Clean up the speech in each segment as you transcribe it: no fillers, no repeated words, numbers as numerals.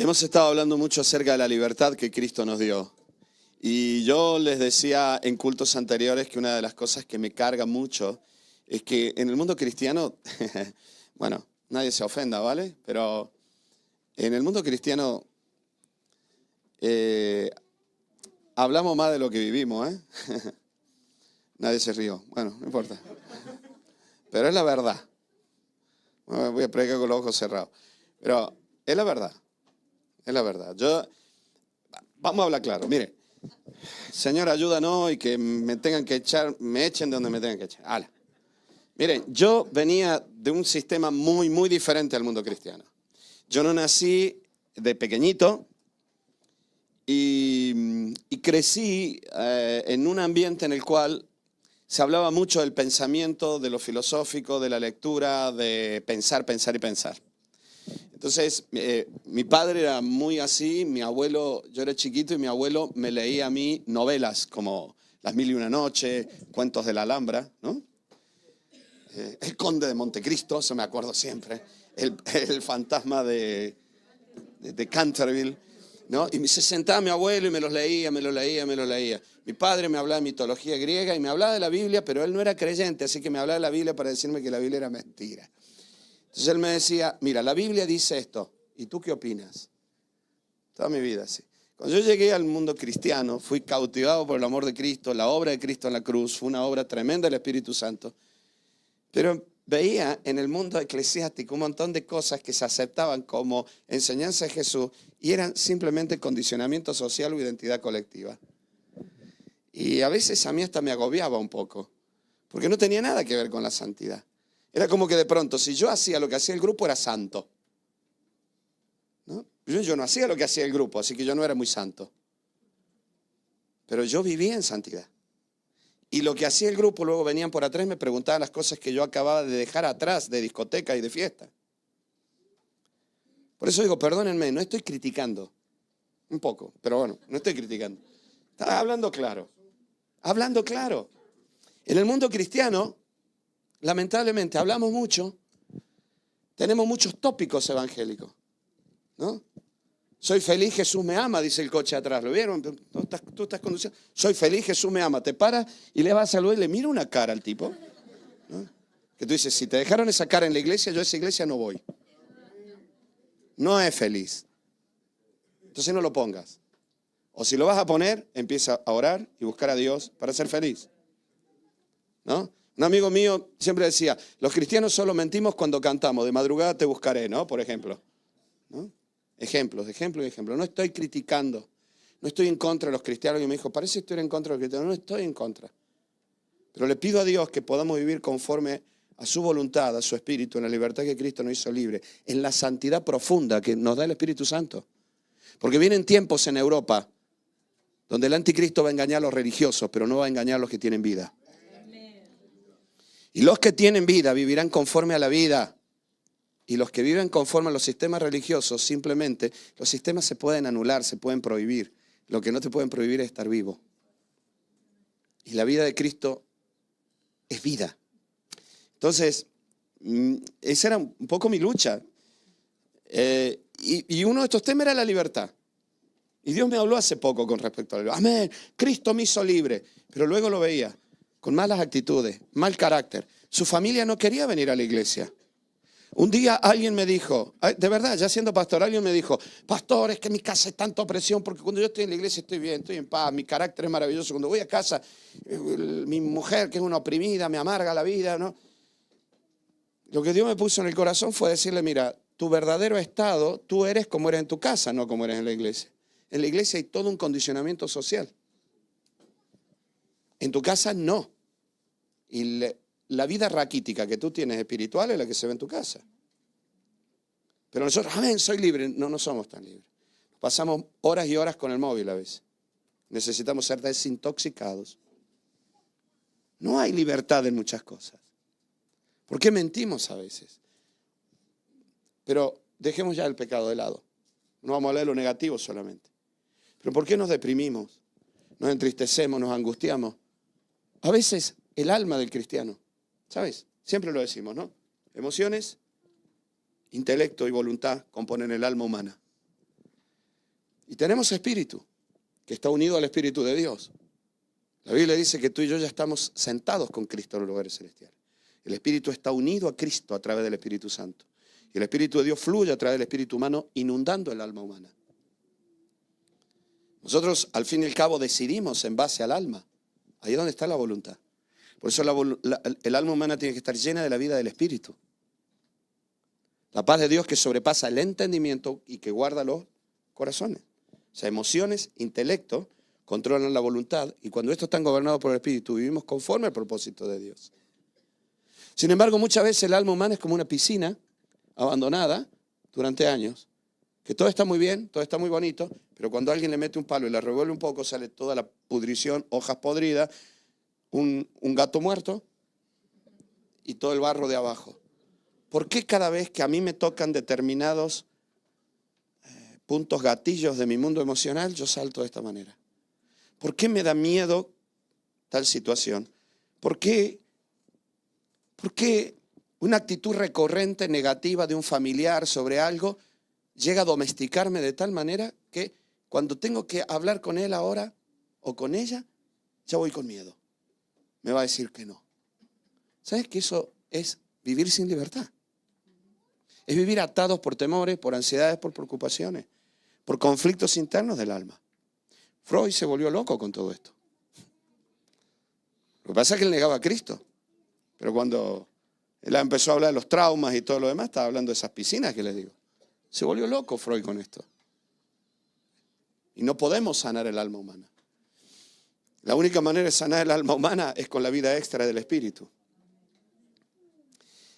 Hemos estado hablando mucho acerca de la libertad que Cristo nos dio. Y yo les decía en cultos anteriores que una de las cosas que me carga mucho es que en el mundo cristiano, bueno, nadie se ofenda, ¿vale? Pero en el mundo cristiano hablamos más de lo que vivimos, ¿eh? Nadie se rió. Bueno, no importa. Pero es la verdad. Bueno, voy a predicar con los ojos cerrados. Pero es la verdad. Es la verdad. Vamos a hablar claro. Mire, Señor, ayúdanos y que me tengan que echar, me echen de donde me tengan que echar. ¡Hala! Miren, yo venía de un sistema muy, muy diferente al mundo cristiano. Yo no nací de pequeñito y crecí en un ambiente en el cual se hablaba mucho del pensamiento, de lo filosófico, de la lectura, de pensar, pensar y pensar. Entonces, mi padre era muy así, mi abuelo, yo era chiquito y mi abuelo me leía a mí novelas como Las Mil y una Noche, Cuentos de la Alhambra, ¿no? El Conde de Montecristo, eso me acuerdo siempre, el fantasma de Canterville, ¿no? Y se sentaba mi abuelo y me los leía. Mi padre me hablaba de mitología griega y me hablaba de la Biblia, pero él no era creyente, así que me hablaba de la Biblia para decirme que la Biblia era mentira. Entonces él me decía, mira, la Biblia dice esto, ¿y tú qué opinas? Toda mi vida así. Cuando yo llegué al mundo cristiano, fui cautivado por el amor de Cristo, la obra de Cristo en la cruz, fue una obra tremenda del Espíritu Santo. Pero veía en el mundo eclesiástico un montón de cosas que se aceptaban como enseñanza de Jesús y eran simplemente condicionamiento social o identidad colectiva. Y a veces a mí hasta me agobiaba un poco, porque no tenía nada que ver con la santidad. Era como que de pronto, si yo hacía lo que hacía el grupo, era santo, ¿no? Yo no hacía lo que hacía el grupo, así que yo no era muy santo. Pero yo vivía en santidad. Y lo que hacía el grupo, luego venían por atrás y me preguntaban las cosas que yo acababa de dejar atrás de discoteca y de fiesta. Por eso digo, perdónenme, no estoy criticando. Un poco, pero bueno, no estoy criticando. Estaba hablando claro. Hablando claro. En el mundo cristiano, lamentablemente, hablamos mucho, tenemos muchos tópicos evangélicos, ¿no? Soy feliz, Jesús me ama, dice el coche atrás. ¿Lo vieron? Tú estás conduciendo. Soy feliz, Jesús me ama. Te paras y le vas a saludar y le mira una cara al tipo, ¿no? Que tú dices, si te dejaron esa cara en la iglesia, yo a esa iglesia no voy. No es feliz. Entonces no lo pongas. O si lo vas a poner, empieza a orar y buscar a Dios para ser feliz, ¿no? Un amigo mío siempre decía, los cristianos solo mentimos cuando cantamos, de madrugada te buscaré, ¿no? Por ejemplo, ¿no? Ejemplos. No estoy criticando, no estoy en contra de los cristianos. Y me dijo, parece que estoy en contra de los cristianos. No estoy en contra. Pero le pido a Dios que podamos vivir conforme a su voluntad, a su espíritu, en la libertad que Cristo nos hizo libre, en la santidad profunda que nos da el Espíritu Santo. Porque vienen tiempos en Europa donde el anticristo va a engañar a los religiosos, pero no va a engañar a los que tienen vida. Y los que tienen vida vivirán conforme a la vida. Y los que viven conforme a los sistemas religiosos, simplemente los sistemas se pueden anular, se pueden prohibir. Lo que no te pueden prohibir es estar vivo. Y la vida de Cristo es vida. Entonces, esa era un poco mi lucha. Y uno de estos temas era la libertad. Y Dios me habló hace poco con respecto a la libertad. Amén, Cristo me hizo libre. Pero luego lo veía con malas actitudes, mal carácter. Su familia no quería venir a la iglesia. Un día alguien me dijo, de verdad, ya siendo pastor, alguien me dijo, pastor, es que en mi casa hay tanta opresión, porque cuando yo estoy en la iglesia estoy bien, estoy en paz, mi carácter es maravilloso. Cuando voy a casa, mi mujer, que es una oprimida, me amarga la vida, ¿no? Lo que Dios me puso en el corazón fue decirle, mira, tu verdadero estado, tú eres como eres en tu casa, no como eres en la iglesia. En la iglesia hay todo un condicionamiento social. En tu casa no. Y la vida raquítica que tú tienes espiritual es la que se ve en tu casa. Pero nosotros, amén, soy libre. No, no somos tan libres. Pasamos horas y horas con el móvil a veces. Necesitamos ser desintoxicados. No hay libertad en muchas cosas. ¿Por qué mentimos a veces? Pero dejemos ya el pecado de lado. No vamos a hablar de lo negativo solamente. Pero ¿por qué nos deprimimos? Nos entristecemos, nos angustiamos. A veces el alma del cristiano, ¿sabes? Siempre lo decimos, ¿no? Emociones, intelecto y voluntad componen el alma humana. Y tenemos espíritu, que está unido al Espíritu de Dios. La Biblia dice que tú y yo ya estamos sentados con Cristo en los lugares celestiales. El Espíritu está unido a Cristo a través del Espíritu Santo. Y el Espíritu de Dios fluye a través del Espíritu humano, inundando el alma humana. Nosotros, al fin y al cabo, decidimos en base al alma. Ahí es donde está la voluntad. Por eso el alma humana tiene que estar llena de la vida del Espíritu. La paz de Dios que sobrepasa el entendimiento y que guarda los corazones. O sea, emociones, intelecto, controlan la voluntad. Y cuando estos están gobernados por el Espíritu, vivimos conforme al propósito de Dios. Sin embargo, muchas veces el alma humana es como una piscina abandonada durante años. Que todo está muy bien, todo está muy bonito, pero cuando alguien le mete un palo y la revuelve un poco, sale toda la pudrición, hojas podridas, un gato muerto y todo el barro de abajo. ¿Por qué cada vez que a mí me tocan determinados puntos gatillos de mi mundo emocional, yo salto de esta manera? ¿Por qué me da miedo tal situación? ¿Por qué una actitud recurrente negativa de un familiar sobre algo llega a domesticarme de tal manera que cuando tengo que hablar con él ahora o con ella, ya voy con miedo? Me va a decir que no. ¿Sabes que eso es vivir sin libertad? Es vivir atados por temores, por ansiedades, por preocupaciones, por conflictos internos del alma. Freud se volvió loco con todo esto. Lo que pasa es que él negaba a Cristo. Pero cuando él empezó a hablar de los traumas y todo lo demás, estaba hablando de esas piscinas que les digo. Se volvió loco Freud con esto. Y no podemos sanar el alma humana. La única manera de sanar el alma humana es con la vida extra del Espíritu.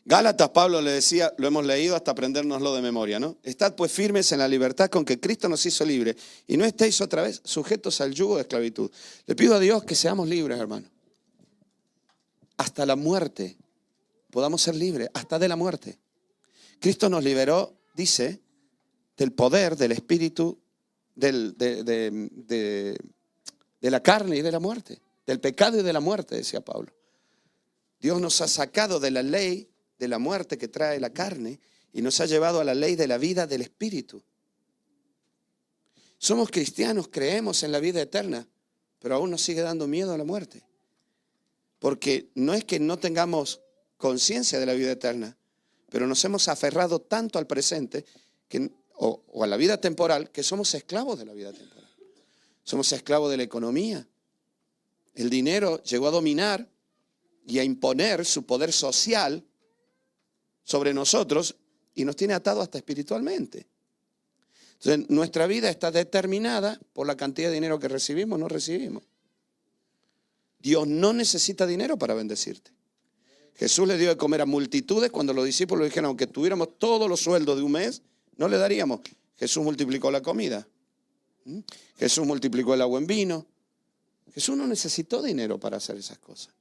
Gálatas, Pablo le decía, lo hemos leído hasta aprendérnoslo de memoria, ¿no? Estad pues firmes en la libertad con que Cristo nos hizo libres y no estéis otra vez sujetos al yugo de esclavitud. Le pido a Dios que seamos libres, hermano. Hasta la muerte podamos ser libres, hasta de la muerte. Cristo nos liberó, dice, del poder, del espíritu, de la carne y de la muerte, del pecado y de la muerte, decía Pablo. Dios nos ha sacado de la ley de la muerte que trae la carne y nos ha llevado a la ley de la vida del Espíritu. Somos cristianos, creemos en la vida eterna, pero aún nos sigue dando miedo a la muerte. Porque no es que no tengamos conciencia de la vida eterna, pero nos hemos aferrado tanto al presente o a la vida temporal que somos esclavos de la vida temporal. Somos esclavos de la economía. El dinero llegó a dominar y a imponer su poder social sobre nosotros y nos tiene atados hasta espiritualmente. Entonces, nuestra vida está determinada por la cantidad de dinero que recibimos o no recibimos. Dios no necesita dinero para bendecirte. Jesús le dio de comer a multitudes cuando los discípulos dijeron, aunque tuviéramos todos los sueldos de un mes, no le daríamos. Jesús multiplicó la comida. Jesús multiplicó el agua en vino. Jesús no necesitó dinero para hacer esas cosas.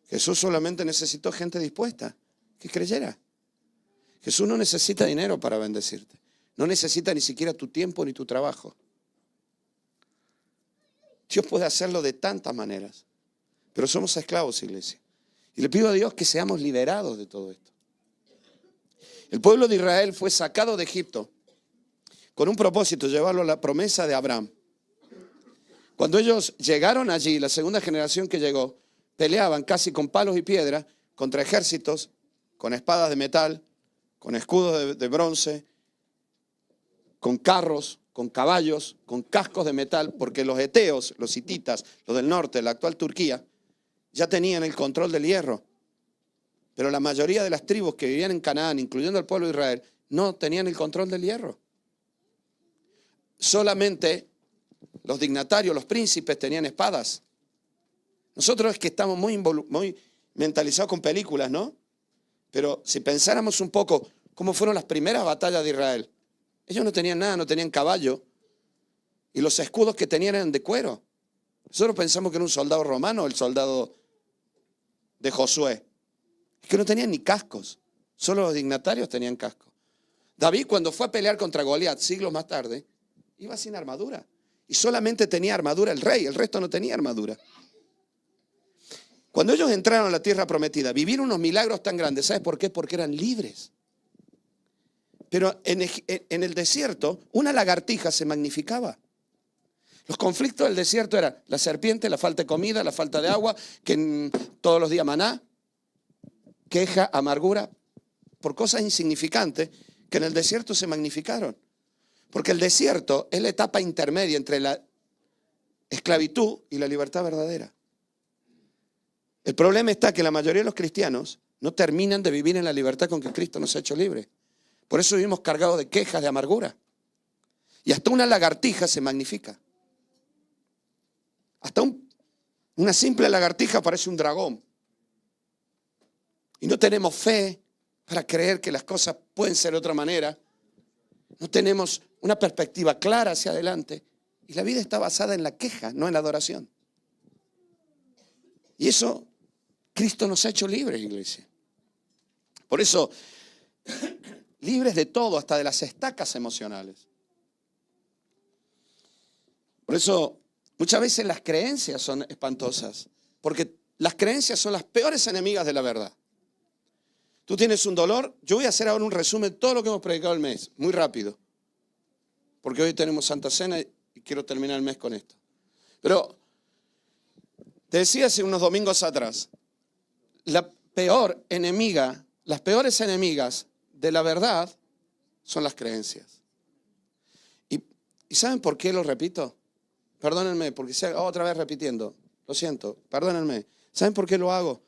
Jesús solamente necesitó gente dispuesta que creyera. Jesús no necesita dinero para bendecirte. No necesita ni siquiera tu tiempo ni tu trabajo. Dios puede hacerlo de tantas maneras. Pero somos esclavos, iglesia. Y le pido a Dios que seamos liberados de todo esto. El pueblo de Israel fue sacado de Egipto con un propósito, llevarlo a la promesa de Abraham. Cuando ellos llegaron allí, la segunda generación que llegó, peleaban casi con palos y piedras contra ejércitos, con espadas de metal, con escudos de bronce, con carros, con caballos, con cascos de metal, porque los eteos, los hititas, los del norte, la actual Turquía, ya tenían el control del hierro. Pero la mayoría de las tribus que vivían en Canaán, incluyendo el pueblo de Israel, no tenían el control del hierro. Solamente los dignatarios, los príncipes tenían espadas. Nosotros es que estamos muy mentalizados con películas, ¿no? Pero si pensáramos un poco cómo fueron las primeras batallas de Israel, ellos no tenían nada, no tenían caballo. Y los escudos que tenían eran de cuero. Nosotros pensamos que era un soldado romano, el soldado de Josué. Es que no tenían ni cascos. Solo los dignatarios tenían cascos. David, cuando fue a pelear contra Goliat siglos más tarde, iba sin armadura. Y solamente tenía armadura el rey, el resto no tenía armadura. Cuando ellos entraron a la tierra prometida, vivieron unos milagros tan grandes. ¿Sabes por qué? Porque eran libres. Pero en el desierto, una lagartija se magnificaba. Los conflictos del desierto eran la serpiente, la falta de comida, la falta de agua, que todos los días maná, queja, amargura, por cosas insignificantes que en el desierto se magnificaron. Porque el desierto es la etapa intermedia entre la esclavitud y la libertad verdadera. El problema está que la mayoría de los cristianos no terminan de vivir en la libertad con que Cristo nos ha hecho libres. Por eso vivimos cargados de quejas, de amargura. Y hasta una lagartija se magnifica. Hasta una simple lagartija parece un dragón. Y no tenemos fe para creer que las cosas pueden ser de otra manera. No tenemos una perspectiva clara hacia adelante. Y la vida está basada en la queja, no en la adoración. Y eso, Cristo nos ha hecho libres, iglesia. Por eso, libres de todo, hasta de las estacas emocionales. Por eso, muchas veces las creencias son espantosas, porque las creencias son las peores enemigas de la verdad. Tú tienes un dolor, yo voy a hacer ahora un resumen de todo lo que hemos predicado el mes, muy rápido, porque hoy tenemos Santa Cena y quiero terminar el mes con esto. Pero te decía hace unos domingos atrás, la peor enemiga, las peores enemigas de la verdad son las creencias. ¿Y saben por qué lo repito? Perdónenme, porque otra vez repitiendo, lo siento, perdónenme. ¿Saben por qué lo hago?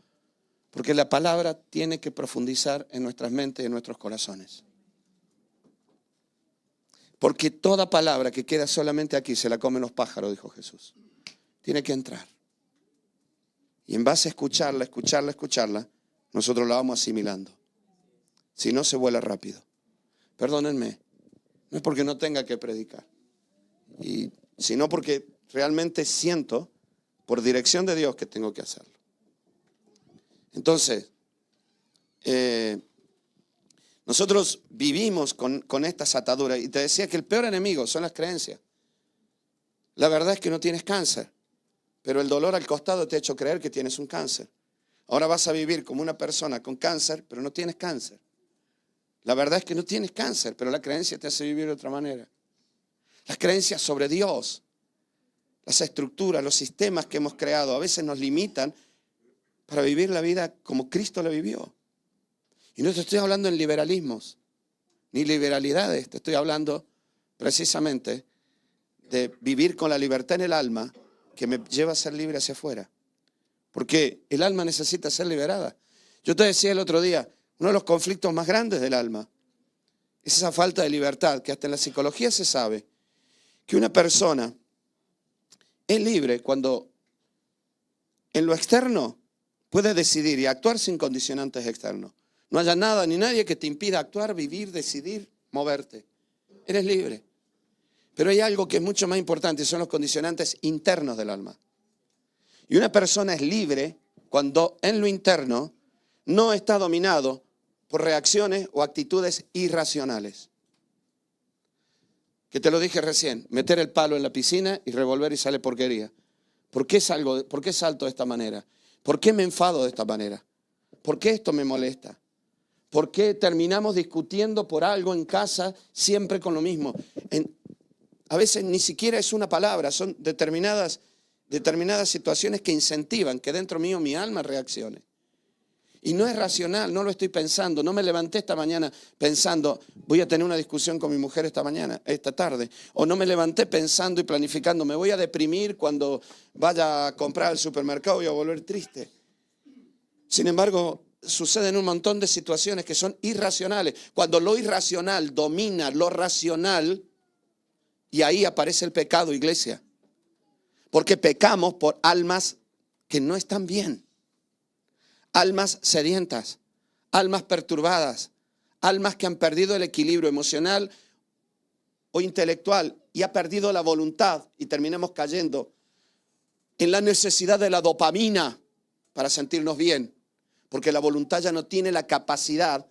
Porque la palabra tiene que profundizar en nuestras mentes y en nuestros corazones. Porque toda palabra que queda solamente aquí se la comen los pájaros, dijo Jesús. Tiene que entrar. Y en base a escucharla, nosotros la vamos asimilando. Si no, se vuela rápido. Perdónenme, no es porque no tenga que predicar, sino porque realmente siento, por dirección de Dios, que tengo que hacerlo. Entonces, nosotros vivimos con estas ataduras. Y te decía que el peor enemigo son las creencias. La verdad es que no tienes cáncer, pero el dolor al costado te ha hecho creer que tienes un cáncer. Ahora vas a vivir como una persona con cáncer, pero no tienes cáncer. La verdad es que no tienes cáncer, pero la creencia te hace vivir de otra manera. Las creencias sobre Dios, las estructuras, los sistemas que hemos creado, a veces nos limitan para vivir la vida como Cristo la vivió. Y no te estoy hablando en liberalismos, ni liberalidades, te estoy hablando precisamente de vivir con la libertad en el alma que me lleva a ser libre hacia afuera. Porque el alma necesita ser liberada. Yo te decía el otro día, uno de los conflictos más grandes del alma es esa falta de libertad, que hasta en la psicología se sabe que una persona es libre cuando en lo externo puede decidir y actuar sin condicionantes externos. No haya nada ni nadie que te impida actuar, vivir, decidir, moverte. Eres libre. Pero hay algo que es mucho más importante, son los condicionantes internos del alma. Y una persona es libre cuando en lo interno no está dominado por reacciones o actitudes irracionales. Que te lo dije recién, meter el palo en la piscina y revolver y sale porquería. ¿Por qué salto de esta manera? ¿Por qué me enfado de esta manera? ¿Por qué esto me molesta? ¿Por qué terminamos discutiendo por algo en casa siempre con lo mismo? A veces ni siquiera es una palabra, son determinadas situaciones que incentivan que dentro mío mi alma reaccione. Y no es racional, no lo estoy pensando. No me levanté esta mañana pensando, voy a tener una discusión con mi mujer esta tarde. O no me levanté pensando y planificando, me voy a deprimir cuando vaya a comprar al supermercado y a volver triste. Sin embargo, suceden un montón de situaciones que son irracionales. Cuando lo irracional domina lo racional, y ahí aparece el pecado, iglesia. Porque pecamos por almas que no están bien. Almas sedientas, almas perturbadas, almas que han perdido el equilibrio emocional o intelectual y ha perdido la voluntad y terminamos cayendo en la necesidad de la dopamina para sentirnos bien, porque la voluntad ya no tiene la capacidad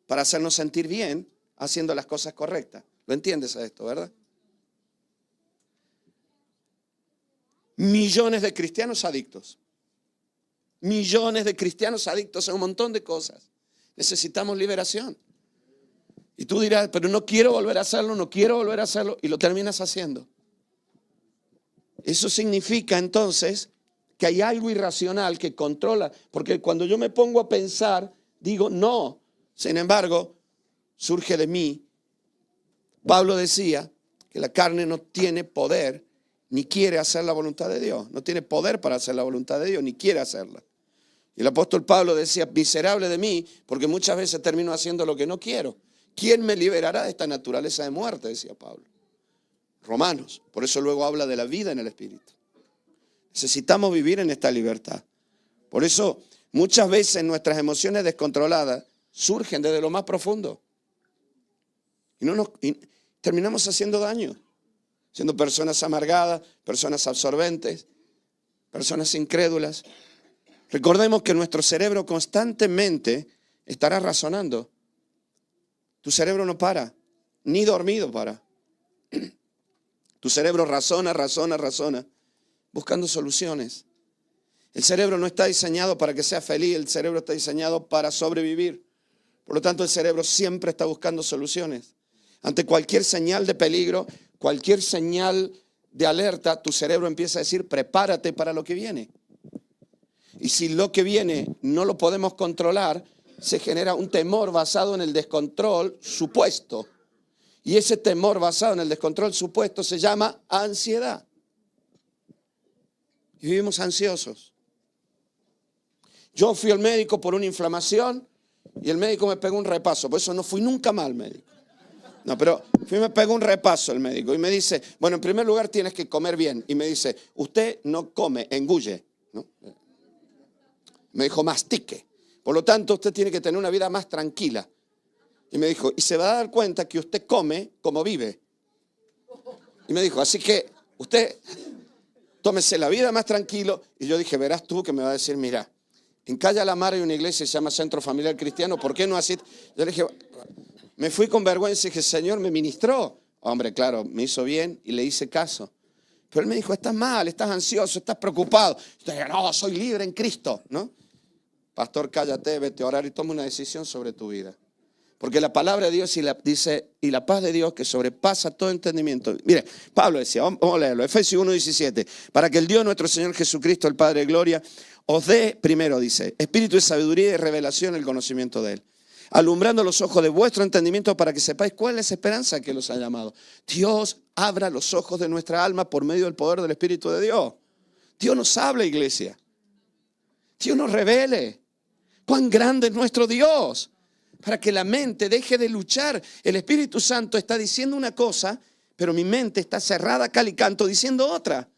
para hacernos sentir bien haciendo las cosas correctas. ¿Lo entiendes a esto, verdad? Millones de cristianos adictos. Millones de cristianos adictos a un montón de cosas. Necesitamos liberación. Y tú dirás, pero no quiero volver a hacerlo, no quiero volver a hacerlo, y lo terminas haciendo. Eso significa entonces que hay algo irracional que controla, porque cuando yo me pongo a pensar, digo no. Sin embargo, surge de mí. Pablo decía que la carne no tiene poder ni quiere hacer la voluntad de Dios. No tiene poder para hacer la voluntad de Dios, ni quiere hacerla. Y el apóstol Pablo decía, miserable de mí, porque muchas veces termino haciendo lo que no quiero. ¿Quién me liberará de esta naturaleza de muerte?, decía Pablo. Romanos, por eso luego habla de la vida en el Espíritu. Necesitamos vivir en esta libertad. Por eso muchas veces nuestras emociones descontroladas surgen desde lo más profundo. Y terminamos haciendo daño, siendo personas amargadas, personas absorbentes, personas incrédulas. Recordemos que nuestro cerebro constantemente estará razonando. Tu cerebro no para, ni dormido para. Tu cerebro razona, buscando soluciones. El cerebro no está diseñado para que sea feliz, el cerebro está diseñado para sobrevivir. Por lo tanto, el cerebro siempre está buscando soluciones. Ante cualquier señal de peligro, cualquier señal de alerta, tu cerebro empieza a decir, prepárate para lo que viene. Y si lo que viene no lo podemos controlar, se genera un temor basado en el descontrol supuesto. Y ese temor basado en el descontrol supuesto se llama ansiedad. Y vivimos ansiosos. Yo fui al médico por una inflamación y el médico me pegó un repaso. Por eso no fui nunca mal médico. No, pero me pegó un repaso el médico y me dice, bueno, en primer lugar tienes que comer bien. Y me dice, usted no come, engulle, ¿no? Me dijo, mastique. Por lo tanto, usted tiene que tener una vida más tranquila. Y me dijo, y se va a dar cuenta que usted come como vive. Y me dijo, así que usted tómese la vida más tranquilo. Y yo dije, verás tú que me va a decir, mira, en Calle Alamar hay una iglesia que se llama Centro Familiar Cristiano, ¿por qué no así? Yo le dije, me fui con vergüenza y dije, Señor, me ministró. Hombre, claro, me hizo bien y le hice caso. Pero él me dijo, estás mal, estás ansioso, estás preocupado. Yo dije, no, soy libre en Cristo, ¿no? Pastor, cállate, vete a orar y toma una decisión sobre tu vida. Porque la palabra de Dios dice, y la paz de Dios que sobrepasa todo entendimiento. Mire, Pablo decía, vamos a leerlo, Efesios 1:17, para que el Dios nuestro Señor Jesucristo, el Padre de gloria, os dé, primero dice, espíritu de sabiduría y de revelación en el conocimiento de Él, alumbrando los ojos de vuestro entendimiento para que sepáis cuál es la esperanza que los ha llamado. Dios abra los ojos de nuestra alma por medio del poder del Espíritu de Dios. Dios nos habla, iglesia. Dios nos revele cuán grande es nuestro Dios, para que la mente deje de luchar. El Espíritu Santo está diciendo una cosa, pero mi mente está cerrada cal y canto diciendo otra.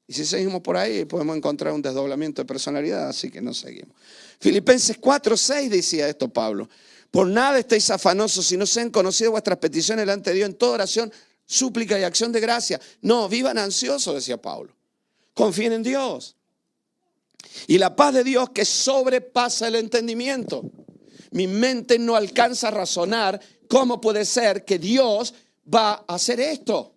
Y si seguimos por ahí podemos encontrar un desdoblamiento de personalidad, así que no seguimos. Filipenses 4:6 decía esto Pablo. Por nada estéis afanosos, si no sean conocidas vuestras peticiones delante de Dios en toda oración, súplica y acción de gracia. No, vivan ansiosos, decía Pablo. Confíen en Dios. Y la paz de Dios que sobrepasa el entendimiento. Mi mente no alcanza a razonar cómo puede ser que Dios va a hacer esto.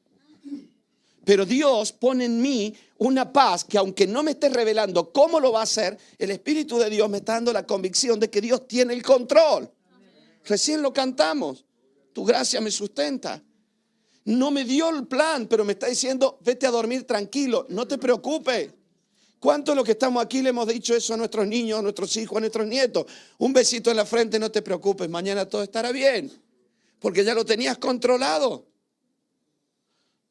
Pero Dios pone en mí una paz que aunque no me esté revelando cómo lo va a hacer, el Espíritu de Dios me está dando la convicción de que Dios tiene el control. Recién lo cantamos. Tu gracia me sustenta. No me dio el plan, pero me está diciendo, vete a dormir tranquilo, no te preocupes. ¿Cuántos de los que estamos aquí le hemos dicho eso a nuestros niños, a nuestros hijos, a nuestros nietos? Un besito en la frente, no te preocupes, mañana todo estará bien. Porque ya lo tenías controlado.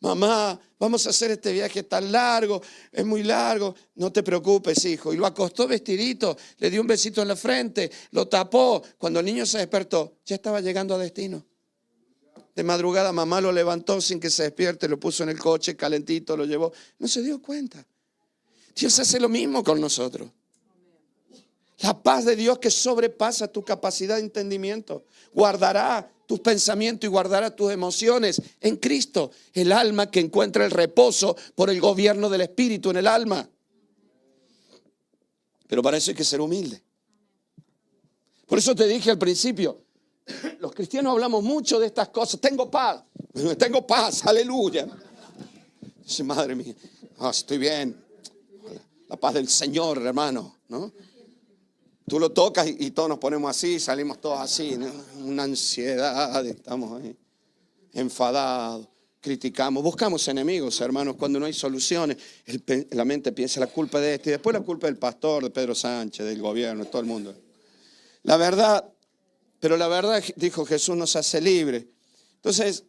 Mamá, vamos a hacer este viaje tan largo, es muy largo. No te preocupes, hijo. Y lo acostó vestidito, le dio un besito en la frente, lo tapó. Cuando el niño se despertó, ya estaba llegando a destino. De madrugada mamá lo levantó sin que se despierte, lo puso en el coche calentito, lo llevó. No se dio cuenta. Dios hace lo mismo con nosotros. La paz de Dios que sobrepasa tu capacidad de entendimiento. Guardará tus pensamientos y guardará tus emociones en Cristo. El alma que encuentra el reposo por el gobierno del Espíritu en el alma. Pero para eso hay que ser humilde. Por eso te dije al principio, los cristianos hablamos mucho de estas cosas. Tengo paz, aleluya. Dice, madre mía, estoy bien. La paz del Señor, hermano, ¿no? Tú lo tocas y todos nos ponemos así, salimos todos así, ¿no? Una ansiedad, estamos ahí, enfadados, criticamos, buscamos enemigos, hermanos, cuando no hay soluciones. La mente piensa la culpa de este y después la culpa del pastor, de Pedro Sánchez, del gobierno, de todo el mundo. La verdad, pero la verdad, dijo Jesús, nos hace libres. Entonces,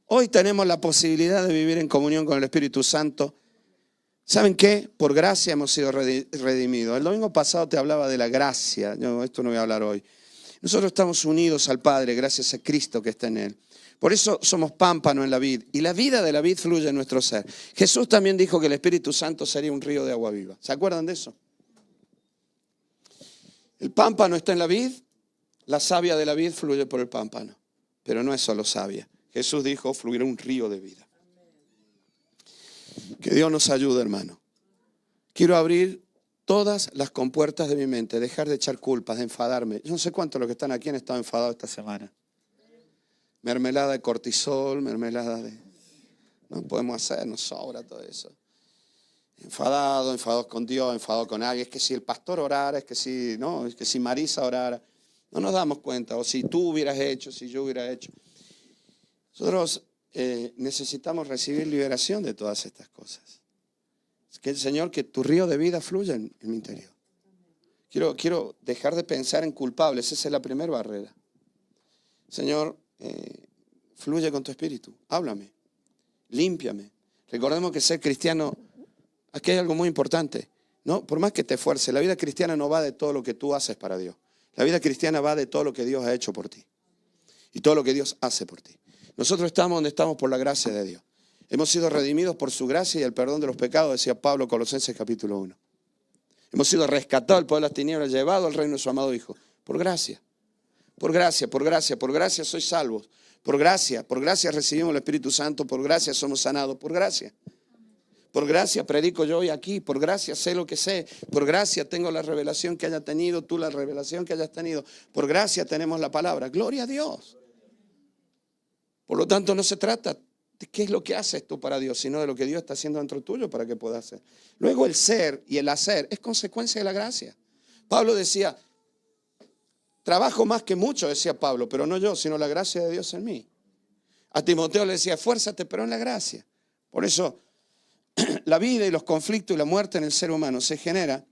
hoy tenemos la posibilidad de vivir en comunión con el Espíritu Santo. ¿Saben qué? Por gracia hemos sido redimidos. El domingo pasado te hablaba de la gracia. No, esto no voy a hablar hoy. Nosotros estamos unidos al Padre gracias a Cristo que está en Él. Por eso somos pámpano en la vid. Y la vida de la vid fluye en nuestro ser. Jesús también dijo que el Espíritu Santo sería un río de agua viva. ¿Se acuerdan de eso? El pámpano está en la vid. La savia de la vid fluye por el pámpano. Pero no es solo savia. Jesús dijo, fluirá un río de vida. Que Dios nos ayude, hermano. Quiero abrir todas las compuertas de mi mente, dejar de echar culpas, de enfadarme. Yo no sé cuántos de los que están aquí han estado enfadados esta semana. Mermelada de cortisol, mermelada de... No podemos hacer, nos sobra todo eso. Enfadados con Dios, enfadados con alguien. Es que si el pastor orara, es que si Marisa orara. No nos damos cuenta. O si tú hubieras hecho, si yo hubiera hecho. Nosotros necesitamos recibir liberación de todas estas cosas. Es que el Señor, que tu río de vida fluya en mi interior. Quiero dejar de pensar en culpables. Esa es la primera barrera. Señor, fluye con tu espíritu. Háblame. Límpiame. Recordemos que ser cristiano, aquí hay algo muy importante. ¿No? Por más que te esfuerces, la vida cristiana no va de todo lo que tú haces para Dios. La vida cristiana va de todo lo que Dios ha hecho por ti. Y todo lo que Dios hace por ti. Nosotros estamos donde estamos por la gracia de Dios. Hemos sido redimidos por su gracia y el perdón de los pecados, decía Pablo, Colosenses capítulo 1. Hemos sido rescatados del poder de las tinieblas, llevados al reino de su amado Hijo. Por gracia. Por gracia, por gracia, por gracia sois salvos. Por gracia recibimos el Espíritu Santo. Por gracia somos sanados. Por gracia. Por gracia predico yo hoy aquí. Por gracia sé lo que sé. Por gracia tengo la revelación que haya tenido. Tú la revelación que hayas tenido. Por gracia tenemos la palabra. Gloria a Dios. Por lo tanto, no se trata de qué es lo que haces tú para Dios, sino de lo que Dios está haciendo dentro tuyo para que puedas hacer. Luego el ser y el hacer es consecuencia de la gracia. Pablo decía, trabajo más que mucho, decía Pablo, pero no yo, sino la gracia de Dios en mí. A Timoteo le decía, esfuérzate, pero en la gracia. Por eso, la vida y los conflictos y la muerte en el ser humano se genera,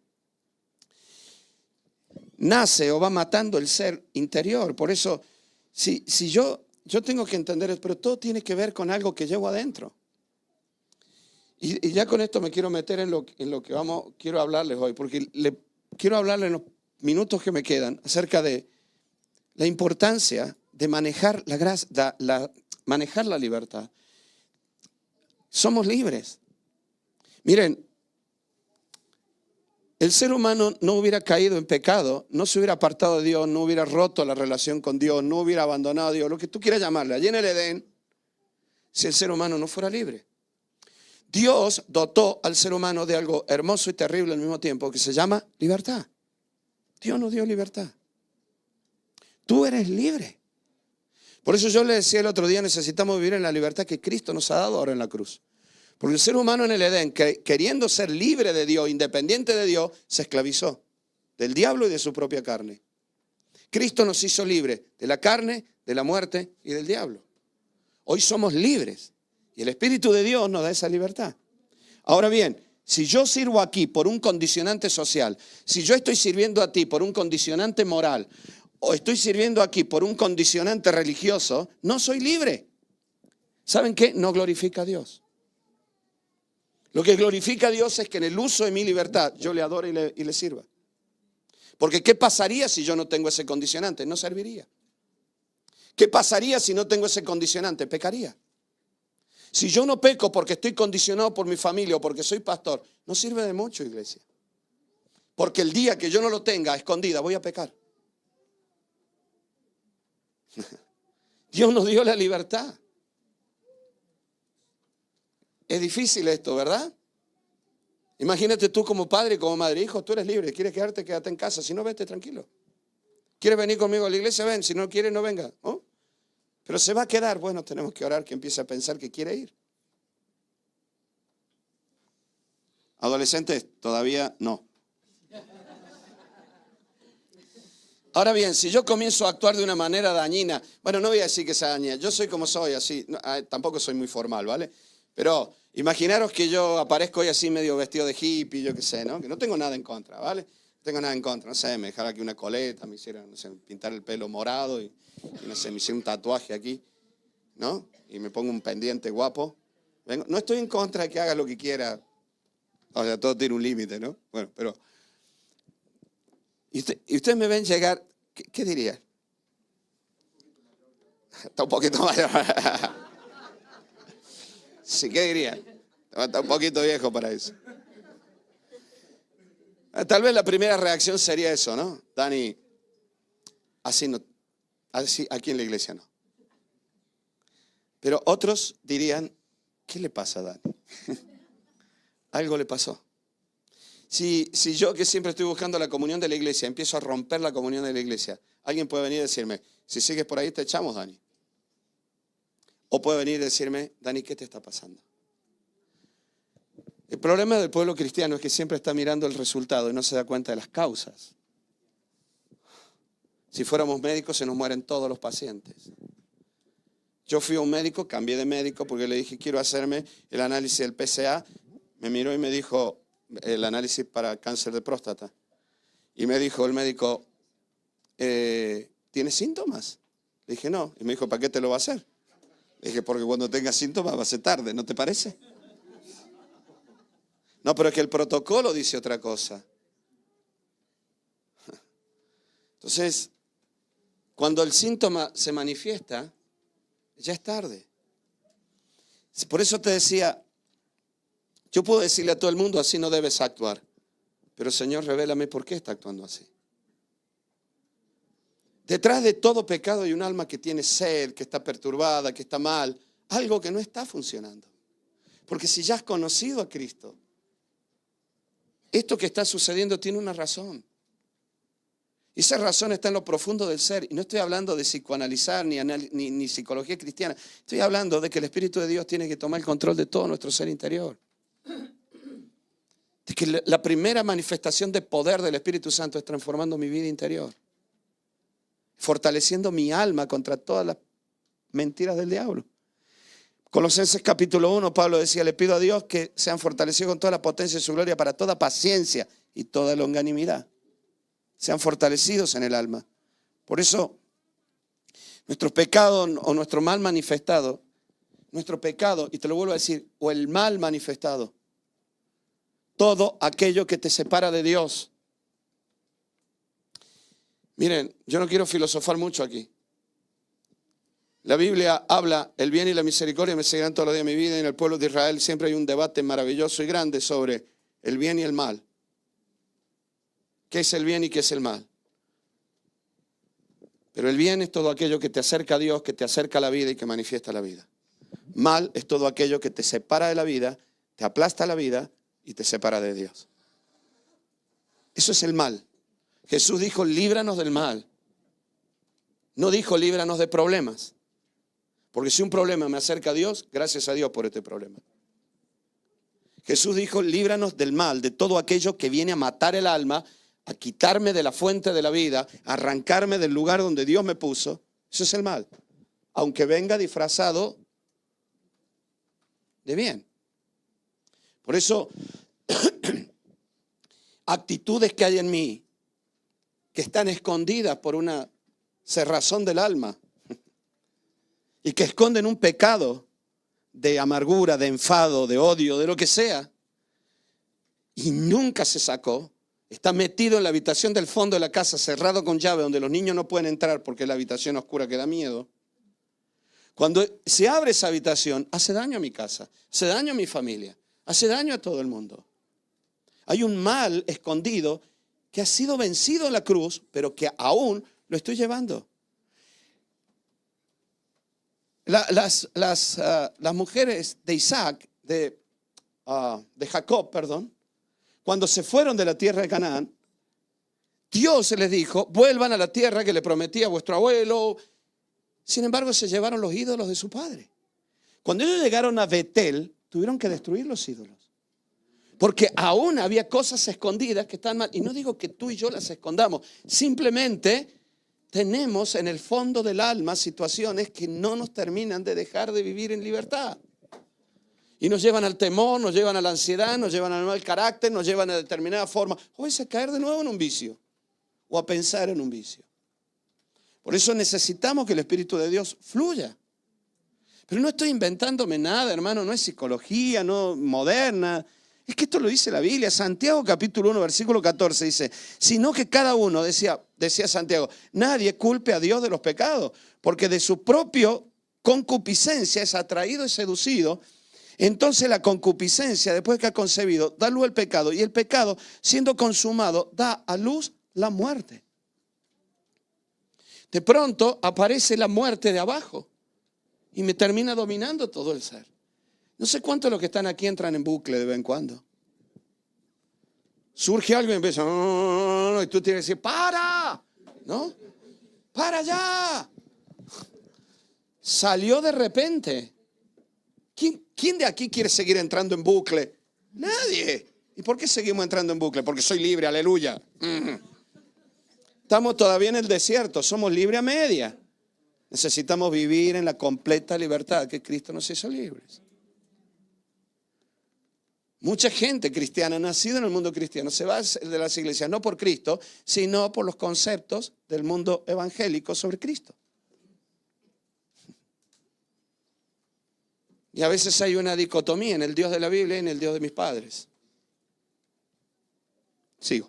nace o va matando el ser interior. Por eso, si yo tengo que entender, pero todo tiene que ver con algo que llevo adentro. Y ya con esto me quiero meter en lo que quiero hablarles hoy, porque quiero hablarles en los minutos que me quedan acerca de la importancia de manejar la gracia, manejar la libertad. Somos libres. Miren, el ser humano no hubiera caído en pecado, no se hubiera apartado de Dios, no hubiera roto la relación con Dios, no hubiera abandonado a Dios, lo que tú quieras llamarle, allí en el Edén, si el ser humano no fuera libre. Dios dotó al ser humano de algo hermoso y terrible al mismo tiempo, que se llama libertad. Dios nos dio libertad. Tú eres libre. Por eso yo le decía el otro día, necesitamos vivir en la libertad que Cristo nos ha dado ahora en la cruz. Porque el ser humano en el Edén, queriendo ser libre de Dios, independiente de Dios, se esclavizó del diablo y de su propia carne. Cristo nos hizo libres de la carne, de la muerte y del diablo. Hoy somos libres y el Espíritu de Dios nos da esa libertad. Ahora bien, si yo sirvo aquí por un condicionante social, si yo estoy sirviendo a ti por un condicionante moral, o estoy sirviendo aquí por un condicionante religioso, no soy libre. ¿Saben qué? No glorifica a Dios. Lo que glorifica a Dios es que en el uso de mi libertad yo le adore y le sirva. Porque ¿qué pasaría si yo no tengo ese condicionante? No serviría. ¿Qué pasaría si no tengo ese condicionante? Pecaría. Si yo no peco porque estoy condicionado por mi familia o porque soy pastor, no sirve de mucho, iglesia. Porque el día que yo no lo tenga a escondida, voy a pecar. Dios nos dio la libertad. Es difícil esto, ¿verdad? Imagínate tú como padre y como madre, hijo, tú eres libre, quieres quedarte, quédate en casa, si no, vete tranquilo. ¿Quieres venir conmigo a la iglesia? Ven, si no quieres, no venga. ¿Oh? Pero se va a quedar, bueno, tenemos que orar que empiece a pensar que quiere ir. Adolescentes, todavía no. Ahora bien, si yo comienzo a actuar de una manera dañina, bueno, no voy a decir que sea dañina, yo soy como soy, así, no, tampoco soy muy formal, ¿vale? Pero imaginaros que yo aparezco hoy así medio vestido de hippie, yo qué sé, ¿no? Que no tengo nada en contra, ¿vale? No tengo nada en contra, no sé, me dejara aquí una coleta, me hiciera, no sé, pintar el pelo morado y no sé, me hiciera un tatuaje aquí, ¿no? Y me pongo un pendiente guapo. No estoy en contra de que haga lo que quiera, o sea, todo tiene un límite, ¿no? Bueno, pero... Y ustedes me ven llegar, ¿qué dirían? Está un poquito mayor. Sí, ¿qué dirían? Está un poquito viejo para eso. Tal vez la primera reacción sería eso, ¿no? Dani, así no, así aquí en la iglesia no. Pero otros dirían, ¿qué le pasa a Dani? Algo le pasó. Si yo, que siempre estoy buscando la comunión de la iglesia, empiezo a romper la comunión de la iglesia, alguien puede venir y decirme, si sigues por ahí te echamos, Dani. O puede venir y decirme, Dani, ¿qué te está pasando? El problema del pueblo cristiano es que siempre está mirando el resultado y no se da cuenta de las causas. Si fuéramos médicos se nos mueren todos los pacientes. Yo fui a un médico, cambié de médico porque le dije, quiero hacerme el análisis del PSA. Me miró y me dijo, el análisis para cáncer de próstata. Y me dijo el médico, ¿tienes síntomas? Le dije, no. Y me dijo, ¿para qué te lo va a hacer? Le dije, porque cuando tengas síntomas va a ser tarde, ¿no te parece? No, pero es que el protocolo dice otra cosa. Entonces, cuando el síntoma se manifiesta, ya es tarde. Por eso te decía, yo puedo decirle a todo el mundo, así no debes actuar. Pero Señor, revélame por qué está actuando así. Detrás de todo pecado hay un alma que tiene sed, que está perturbada, que está mal. Algo que no está funcionando. Porque si ya has conocido a Cristo, esto que está sucediendo tiene una razón. Y esa razón está en lo profundo del ser. Y no estoy hablando de psicoanalizar ni psicología cristiana. Estoy hablando de que el Espíritu de Dios tiene que tomar el control de todo nuestro ser interior. De que la primera manifestación de poder del Espíritu Santo es transformando mi vida interior. Fortaleciendo mi alma contra todas las mentiras del diablo. Colosenses capítulo 1, Pablo decía, le pido a Dios que sean fortalecidos con toda la potencia de su gloria para toda paciencia y toda longanimidad. Sean fortalecidos en el alma. Por eso, nuestros pecados o nuestro mal manifestado, nuestro pecado, y te lo vuelvo a decir, o el mal manifestado, todo aquello que te separa de Dios. Miren, yo no quiero filosofar mucho aquí. La Biblia habla, el bien y la misericordia me seguirán todos los días de mi vida, y en el pueblo de Israel siempre hay un debate maravilloso y grande sobre el bien y el mal. ¿Qué es el bien y qué es el mal? Pero el bien es todo aquello que te acerca a Dios, que te acerca a la vida y que manifiesta la vida. Mal es todo aquello que te separa de la vida, te aplasta la vida y te separa de Dios. Eso es el mal. Jesús dijo, líbranos del mal. No dijo, líbranos de problemas. Porque si un problema me acerca a Dios, gracias a Dios por este problema. Jesús dijo, líbranos del mal, de todo aquello que viene a matar el alma, a quitarme de la fuente de la vida, a arrancarme del lugar donde Dios me puso. Eso es el mal. Aunque venga disfrazado de bien. Por eso, actitudes que hay en mí, que están escondidas por una cerrazón del alma y que esconden un pecado de amargura, de enfado, de odio, de lo que sea, y nunca se sacó, está metido en la habitación del fondo de la casa, cerrado con llave, donde los niños no pueden entrar porque es la habitación oscura que da miedo. Cuando se abre esa habitación, hace daño a mi casa, hace daño a mi familia, hace daño a todo el mundo. Hay un mal escondido que ha sido vencido en la cruz, pero que aún lo estoy llevando. Las mujeres de Isaac, de Jacob, perdón, cuando se fueron de la tierra de Canaán, Dios les dijo, vuelvan a la tierra que le prometí a vuestro abuelo. Sin embargo, se llevaron los ídolos de su padre. Cuando ellos llegaron a Betel, tuvieron que destruir los ídolos. Porque aún había cosas escondidas que están mal. Y no digo que tú y yo las escondamos. Simplemente tenemos en el fondo del alma situaciones que no nos terminan de dejar de vivir en libertad. Y nos llevan al temor, nos llevan a la ansiedad, nos llevan al mal carácter, nos llevan a determinada forma. O a caer de nuevo en un vicio. O a pensar en un vicio. Por eso necesitamos que el Espíritu de Dios fluya. Pero no estoy inventándome nada, hermano. No es psicología, no moderna. Es que esto lo dice la Biblia. Santiago capítulo 1, versículo 14 dice, sino que cada uno, decía Santiago, nadie culpe a Dios de los pecados, porque de su propia concupiscencia es atraído y seducido. Entonces la concupiscencia, después que ha concebido, da luz al pecado. Y el pecado, siendo consumado, da a luz la muerte. De pronto aparece la muerte de abajo y me termina dominando todo el ser. No sé cuántos de los que están aquí entran en bucle de vez en cuando. Surge algo y empieza, y tú tienes que decir, ¡para! ¿No? ¡Para ya! Salió de repente. ¿Quién de aquí quiere seguir entrando en bucle? Nadie. ¿Y por qué seguimos entrando en bucle? Porque soy libre, aleluya. Estamos todavía en el desierto, somos libres a media. Necesitamos vivir en la completa libertad que Cristo nos hizo libres. Mucha gente cristiana, nacida en el mundo cristiano, se va de las iglesias no por Cristo, sino por los conceptos del mundo evangélico sobre Cristo. Y a veces hay una dicotomía en el Dios de la Biblia y en el Dios de mis padres. Sigo.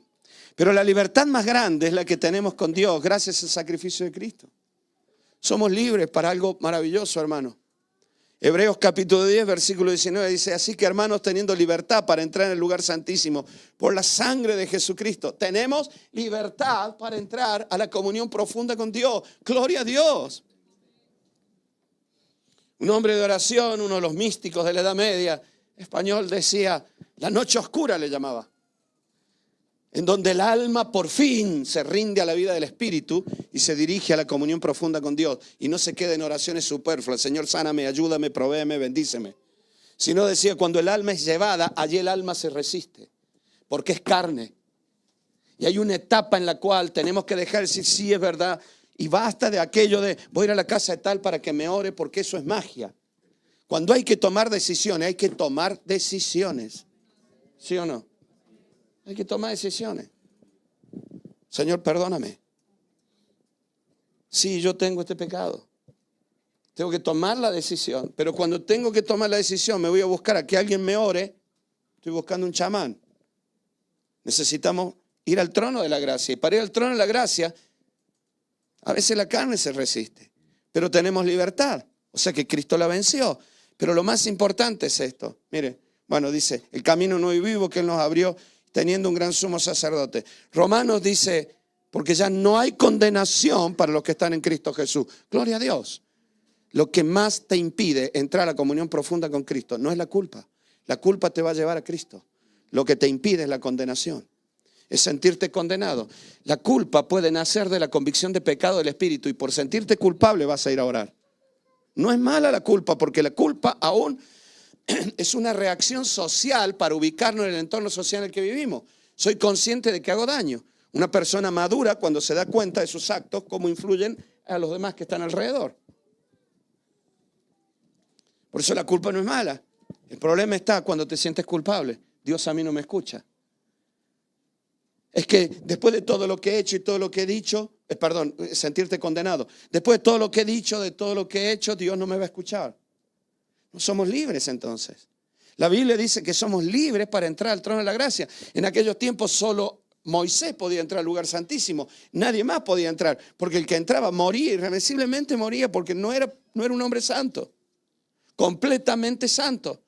Pero la libertad más grande es la que tenemos con Dios gracias al sacrificio de Cristo. Somos libres para algo maravilloso, hermano. Hebreos capítulo 10, versículo 19 dice, así que hermanos, teniendo libertad para entrar en el lugar santísimo por la sangre de Jesucristo, tenemos libertad para entrar a la comunión profunda con Dios. Gloria a Dios. Un hombre de oración, uno de los místicos de la Edad Media, español, decía, la noche oscura le llamaba, en donde el alma por fin se rinde a la vida del Espíritu y se dirige a la comunión profunda con Dios y no se queda en oraciones superfluas. Señor, sáname, ayúdame, provéeme, bendíceme. Sino decía, cuando el alma es llevada, allí el alma se resiste, porque es carne. Y hay una etapa en la cual tenemos que dejar de decir, sí, es verdad, y basta de aquello de, voy a ir a la casa de tal para que me ore, porque eso es magia. Cuando hay que tomar decisiones, hay que tomar decisiones. ¿Sí o no? Hay que tomar decisiones. Señor, perdóname. Sí, yo tengo este pecado. Tengo que tomar la decisión. Pero cuando tengo que tomar la decisión, me voy a buscar a que alguien me ore. Estoy buscando un chamán. Necesitamos ir al trono de la gracia. Y para ir al trono de la gracia, a veces la carne se resiste. Pero tenemos libertad. O sea que Cristo la venció. Pero lo más importante es esto. Mire, bueno, dice, el camino nuevo y vivo que Él nos abrió, teniendo un gran sumo sacerdote. Romanos dice, porque ya no hay condenación para los que están en Cristo Jesús. Gloria a Dios. Lo que más te impide entrar a la comunión profunda con Cristo no es la culpa. La culpa te va a llevar a Cristo. Lo que te impide es la condenación. Es sentirte condenado. La culpa puede nacer de la convicción de pecado del Espíritu y por sentirte culpable vas a ir a orar. No es mala la culpa, porque la culpa aún es una reacción social para ubicarnos en el entorno social en el que vivimos. Soy consciente de que hago daño. Una persona madura, cuando se da cuenta de sus actos, cómo influyen a los demás que están alrededor. Por eso la culpa no es mala. El problema está cuando te sientes culpable. Dios a mí no me escucha. Es que después de todo lo que he hecho y todo lo que he dicho, sentirte condenado. Después de todo lo que he dicho, de todo lo que he hecho, Dios no me va a escuchar. No somos libres entonces. La Biblia dice que somos libres para entrar al trono de la gracia. En aquellos tiempos solo Moisés podía entrar al lugar santísimo. Nadie más podía entrar. Porque el que entraba moría, irreversiblemente moría, porque no era un hombre santo. Completamente santo.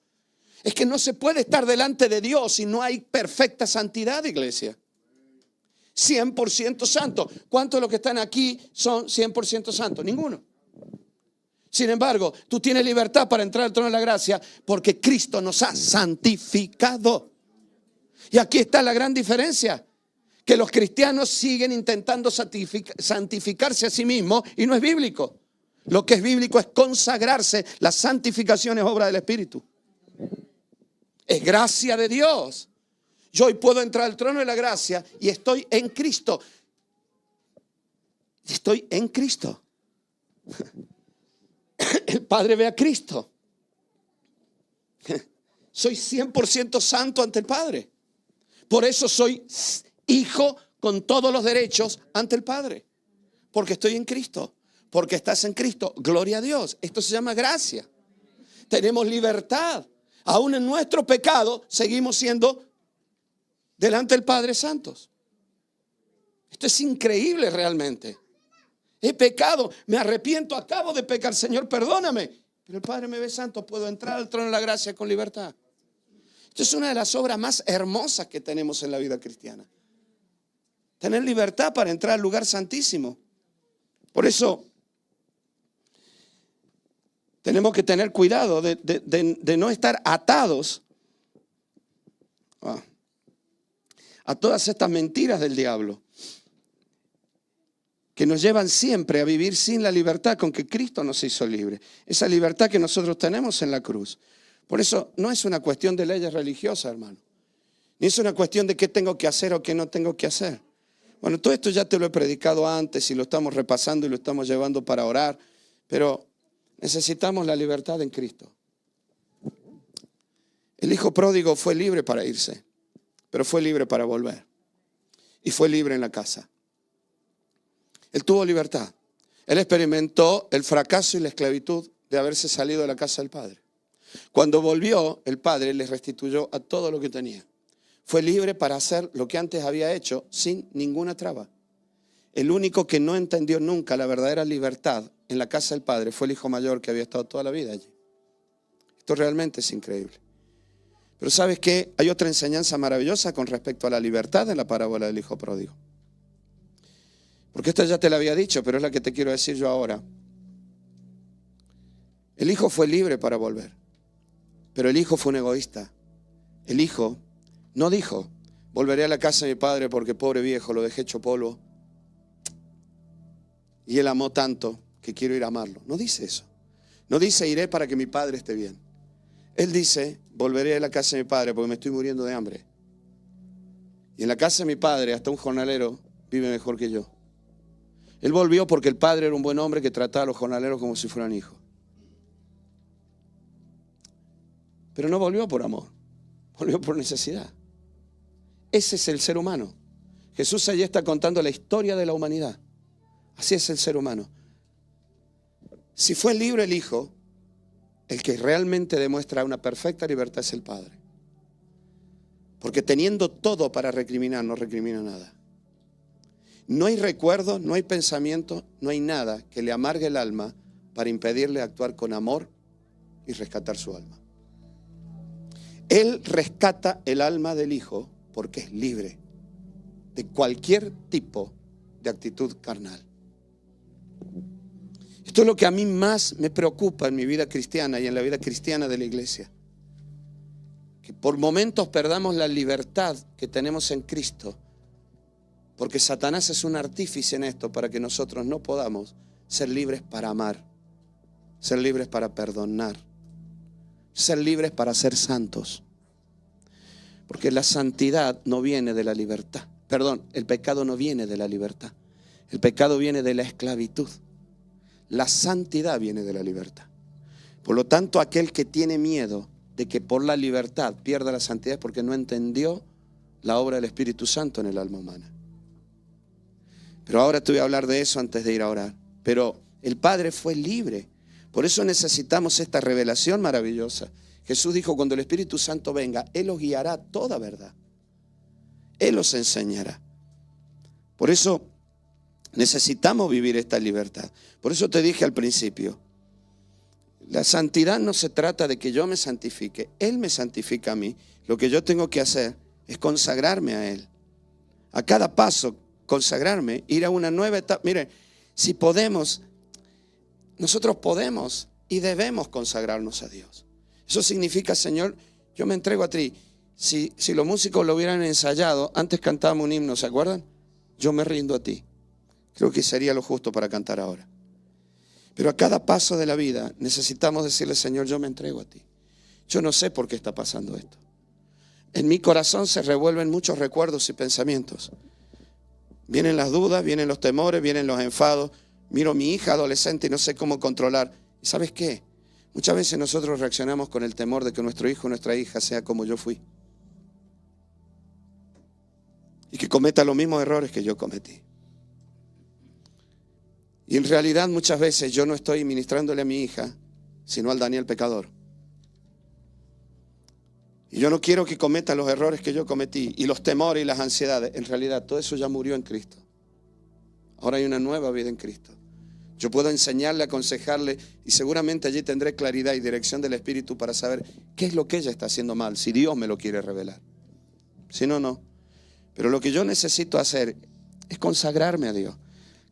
Es que no se puede estar delante de Dios si no hay perfecta santidad, iglesia. 100% santo. ¿Cuántos de los que están aquí son 100% santos? Ninguno. Sin embargo, tú tienes libertad para entrar al trono de la gracia porque Cristo nos ha santificado. Y aquí está la gran diferencia, que los cristianos siguen intentando santificarse a sí mismos y no es bíblico. Lo que es bíblico es consagrarse. La santificación es obra del Espíritu. Es gracia de Dios. Yo hoy puedo entrar al trono de la gracia y estoy en Cristo. Estoy en Cristo. El Padre ve a Cristo. Soy 100% santo ante el Padre. Por eso soy hijo con todos los derechos ante el Padre. Porque estoy en Cristo. Porque estás en Cristo. Gloria a Dios. Esto se llama gracia. Tenemos libertad. Aún en nuestro pecado seguimos siendo delante del Padre santos. Esto es increíble realmente. He pecado, me arrepiento, acabo de pecar. Señor, perdóname. Pero el Padre me ve santo, puedo entrar al trono de la gracia con libertad. Esto es una de las obras más hermosas que tenemos en la vida cristiana. Tener libertad para entrar al lugar santísimo. Por eso tenemos que tener cuidado de no estar atados a todas estas mentiras del diablo, que nos llevan siempre a vivir sin la libertad con que Cristo nos hizo libre. Esa libertad que nosotros tenemos en la cruz. Por eso no es una cuestión de leyes religiosas, hermano. Ni es una cuestión de qué tengo que hacer o qué no tengo que hacer. Bueno, todo esto ya te lo he predicado antes y lo estamos repasando y lo estamos llevando para orar. Pero necesitamos la libertad en Cristo. El hijo pródigo fue libre para irse, pero fue libre para volver. Y fue libre en la casa. Él tuvo libertad. Él experimentó el fracaso y la esclavitud de haberse salido de la casa del Padre. Cuando volvió, el Padre le restituyó a todo lo que tenía. Fue libre para hacer lo que antes había hecho sin ninguna traba. El único que no entendió nunca la verdadera libertad en la casa del Padre fue el hijo mayor que había estado toda la vida allí. Esto realmente es increíble. Pero ¿sabes qué? Hay otra enseñanza maravillosa con respecto a la libertad en la parábola del hijo pródigo. Porque esta ya te la había dicho, pero es la que te quiero decir yo ahora. El hijo fue libre para volver, pero el hijo fue un egoísta. El hijo no dijo, volveré a la casa de mi padre porque pobre viejo, lo dejé hecho polvo. Y él amó tanto que quiero ir a amarlo. No dice eso. No dice, iré para que mi padre esté bien. Él dice, volveré a la casa de mi padre porque me estoy muriendo de hambre. Y en la casa de mi padre hasta un jornalero vive mejor que yo. Él volvió porque el padre era un buen hombre que trataba a los jornaleros como si fueran hijos. Pero no volvió por amor, volvió por necesidad. Ese es el ser humano. Jesús allí está contando la historia de la humanidad. Así es el ser humano. Si fue libre el hijo, el que realmente demuestra una perfecta libertad es el Padre. Porque teniendo todo para recriminar, no recrimina nada. No hay recuerdo, no hay pensamiento, no hay nada que le amargue el alma para impedirle actuar con amor y rescatar su alma. Él rescata el alma del hijo porque es libre de cualquier tipo de actitud carnal. Esto es lo que a mí más me preocupa en mi vida cristiana y en la vida cristiana de la iglesia. Que por momentos perdamos la libertad que tenemos en Cristo, porque Satanás es un artífice en esto para que nosotros no podamos ser libres para amar, ser libres para perdonar, ser libres para ser santos. Porque la santidad no viene de la libertad. Perdón, el pecado no viene de la libertad. El pecado viene de la esclavitud. La santidad viene de la libertad. Por lo tanto, aquel que tiene miedo de que por la libertad pierda la santidad es porque no entendió la obra del Espíritu Santo en el alma humana. Pero ahora te voy a hablar de eso antes de ir a orar. Pero el Padre fue libre. Por eso necesitamos esta revelación maravillosa. Jesús dijo, cuando el Espíritu Santo venga, Él os guiará a toda verdad. Él os enseñará. Por eso necesitamos vivir esta libertad. Por eso te dije al principio, la santidad no se trata de que yo me santifique. Él me santifica a mí. Lo que yo tengo que hacer es consagrarme a Él. A cada paso, consagrarme, ir a una nueva etapa. Miren, si podemos, nosotros podemos y debemos consagrarnos a Dios. Eso significa, Señor, yo me entrego a ti. Si los músicos lo hubieran ensayado, antes cantábamos un himno, ¿se acuerdan? Yo me rindo a ti. Creo que sería lo justo para cantar ahora. Pero a cada paso de la vida necesitamos decirle, Señor, yo me entrego a ti. Yo no sé por qué está pasando esto. En mi corazón se revuelven muchos recuerdos y pensamientos. Vienen las dudas, vienen los temores, vienen los enfados. Miro a mi hija adolescente y no sé cómo controlar. ¿Y sabes qué? Muchas veces nosotros reaccionamos con el temor de que nuestro hijo o nuestra hija sea como yo fui. Y que cometa los mismos errores que yo cometí. Y en realidad muchas veces yo no estoy ministrándole a mi hija, sino al Daniel pecador. Y yo no quiero que cometa los errores que yo cometí y los temores y las ansiedades. En realidad todo eso ya murió en Cristo. Ahora hay una nueva vida en Cristo. Yo puedo enseñarle, aconsejarle y seguramente allí tendré claridad y dirección del Espíritu para saber qué es lo que ella está haciendo mal, si Dios me lo quiere revelar. Si no, no. Pero lo que yo necesito hacer es consagrarme a Dios.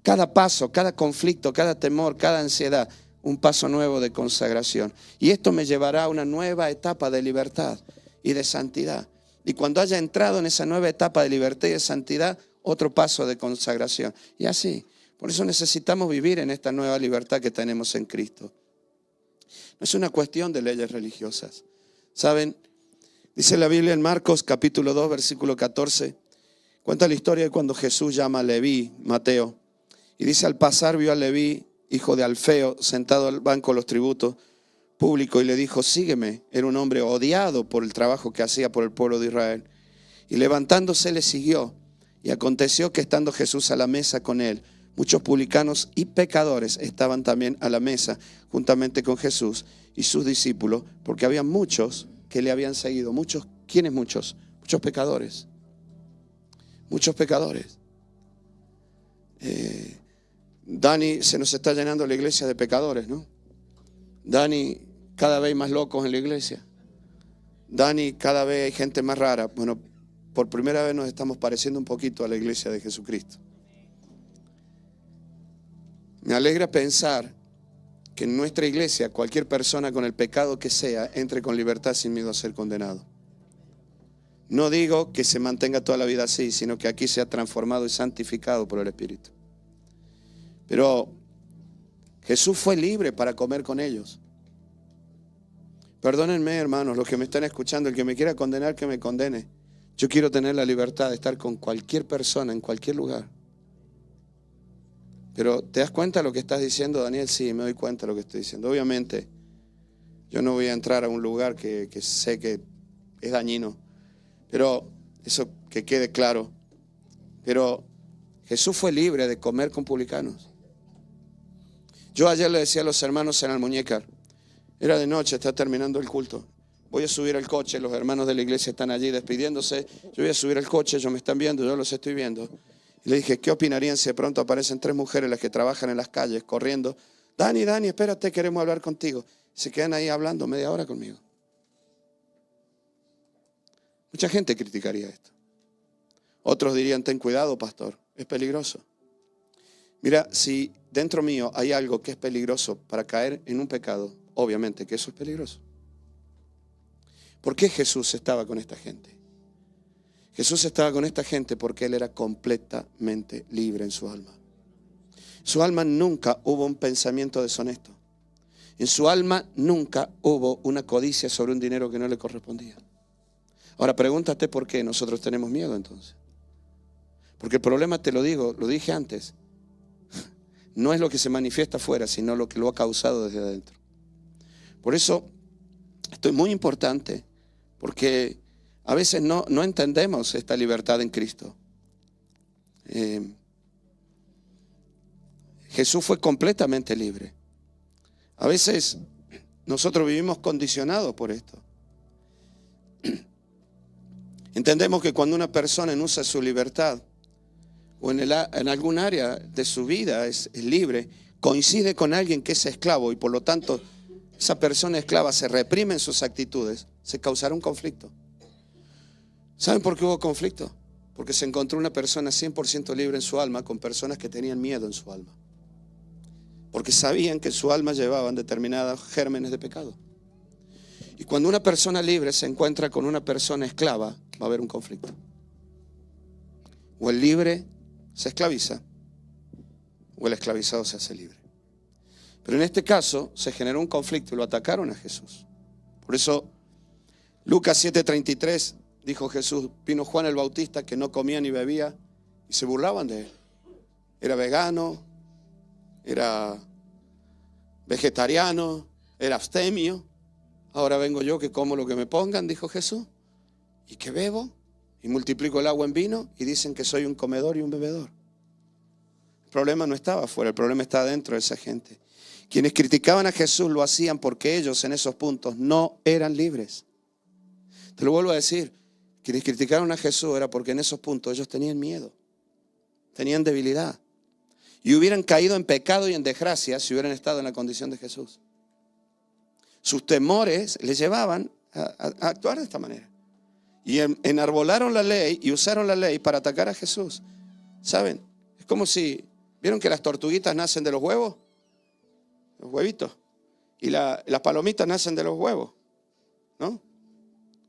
Cada paso, cada conflicto, cada temor, cada ansiedad, un paso nuevo de consagración. Y esto me llevará a una nueva etapa de libertad y de santidad. Y cuando haya entrado en esa nueva etapa de libertad y de santidad, otro paso de consagración. Y así. Por eso necesitamos vivir en esta nueva libertad que tenemos en Cristo. No es una cuestión de leyes religiosas. ¿Saben? Dice la Biblia en Marcos capítulo 2, versículo 14. Cuenta la historia de cuando Jesús llama a Leví, Mateo. Y dice, al pasar vio a Leví, hijo de Alfeo, sentado al banco de los tributos públicos y le dijo, sígueme. Era un hombre odiado por el trabajo que hacía por el pueblo de Israel. Y levantándose le siguió. Y aconteció que estando Jesús a la mesa con él, muchos publicanos y pecadores estaban también a la mesa juntamente con Jesús y sus discípulos, porque había muchos que le habían seguido. Muchos, ¿quiénes muchos? Muchos pecadores. Muchos pecadores. Dani, se nos está llenando la iglesia de pecadores, ¿no? Dani, cada vez más locos en la iglesia. Dani, cada vez hay gente más rara. Bueno, por primera vez nos estamos pareciendo un poquito a la iglesia de Jesucristo. Me alegra pensar que en nuestra iglesia cualquier persona con el pecado que sea entre con libertad sin miedo a ser condenado. No digo que se mantenga toda la vida así, sino que aquí sea transformado y santificado por el Espíritu. Pero Jesús fue libre para comer con ellos. Perdónenme, hermanos, los que me están escuchando, el que me quiera condenar, que me condene. Yo quiero tener la libertad de estar con cualquier persona en cualquier lugar. Pero ¿te das cuenta de lo que estás diciendo, Daniel? Sí, me doy cuenta de lo que estoy diciendo. Obviamente, yo no voy a entrar a un lugar que sé que es dañino. Pero eso que quede claro. Pero Jesús fue libre de comer con publicanos. Yo ayer le decía a los hermanos en Almuñécar, era de noche, está terminando el culto. Voy a subir al coche, los hermanos de la iglesia están allí despidiéndose. Yo voy a subir al coche, ellos me están viendo, yo los estoy viendo. Y le dije, ¿qué opinarían si de pronto aparecen 3 mujeres las que trabajan en las calles, corriendo? Dani, espérate, queremos hablar contigo. Se quedan ahí hablando media hora conmigo. Mucha gente criticaría esto. Otros dirían, ten cuidado, pastor, es peligroso. Mira, si dentro mío hay algo que es peligroso para caer en un pecado, obviamente que eso es peligroso. ¿Por qué Jesús estaba con esta gente? Jesús estaba con esta gente porque Él era completamente libre en su alma. En su alma nunca hubo un pensamiento deshonesto. En su alma nunca hubo una codicia sobre un dinero que no le correspondía. Ahora pregúntate por qué nosotros tenemos miedo entonces. Porque el problema, te lo digo, lo dije antes, no es lo que se manifiesta afuera, sino lo que lo ha causado desde adentro. Por eso, esto es muy importante, porque a veces no entendemos esta libertad en Cristo. Jesús fue completamente libre. A veces nosotros vivimos condicionados por esto. Entendemos que cuando una persona usa su libertad o en algún área de su vida es libre, coincide con alguien que es esclavo y por lo tanto esa persona esclava se reprime en sus actitudes, se causará un conflicto. ¿Saben por qué hubo conflicto? Porque se encontró una persona 100% libre en su alma con personas que tenían miedo en su alma. Porque sabían que en su alma llevaban determinados gérmenes de pecado. Y cuando una persona libre se encuentra con una persona esclava, va a haber un conflicto. O el libre se esclaviza, o el esclavizado se hace libre. Pero en este caso se generó un conflicto y lo atacaron a Jesús. Por eso Lucas 7:33 dijo Jesús, vino Juan el Bautista que no comía ni bebía Y se burlaban de él. Era vegano, era vegetariano, era abstemio. Ahora vengo yo que como lo que me pongan, dijo Jesús, y que bebo y multiplico el agua en vino y dicen que soy un comedor y un bebedor. El problema no estaba afuera, el problema está dentro de esa gente. Quienes criticaban a Jesús lo hacían porque ellos en esos puntos no eran libres. Te lo vuelvo a decir, quienes criticaron a Jesús era porque en esos puntos ellos tenían miedo, tenían debilidad y hubieran caído en pecado y en desgracia si hubieran estado en la condición de Jesús. Sus temores les llevaban a actuar de esta manera. Y enarbolaron la ley y usaron la ley para atacar a Jesús. ¿Saben? Es como si, ¿vieron que las tortuguitas nacen de los huevos? Los huevitos. Y las palomitas nacen de los huevos, ¿no?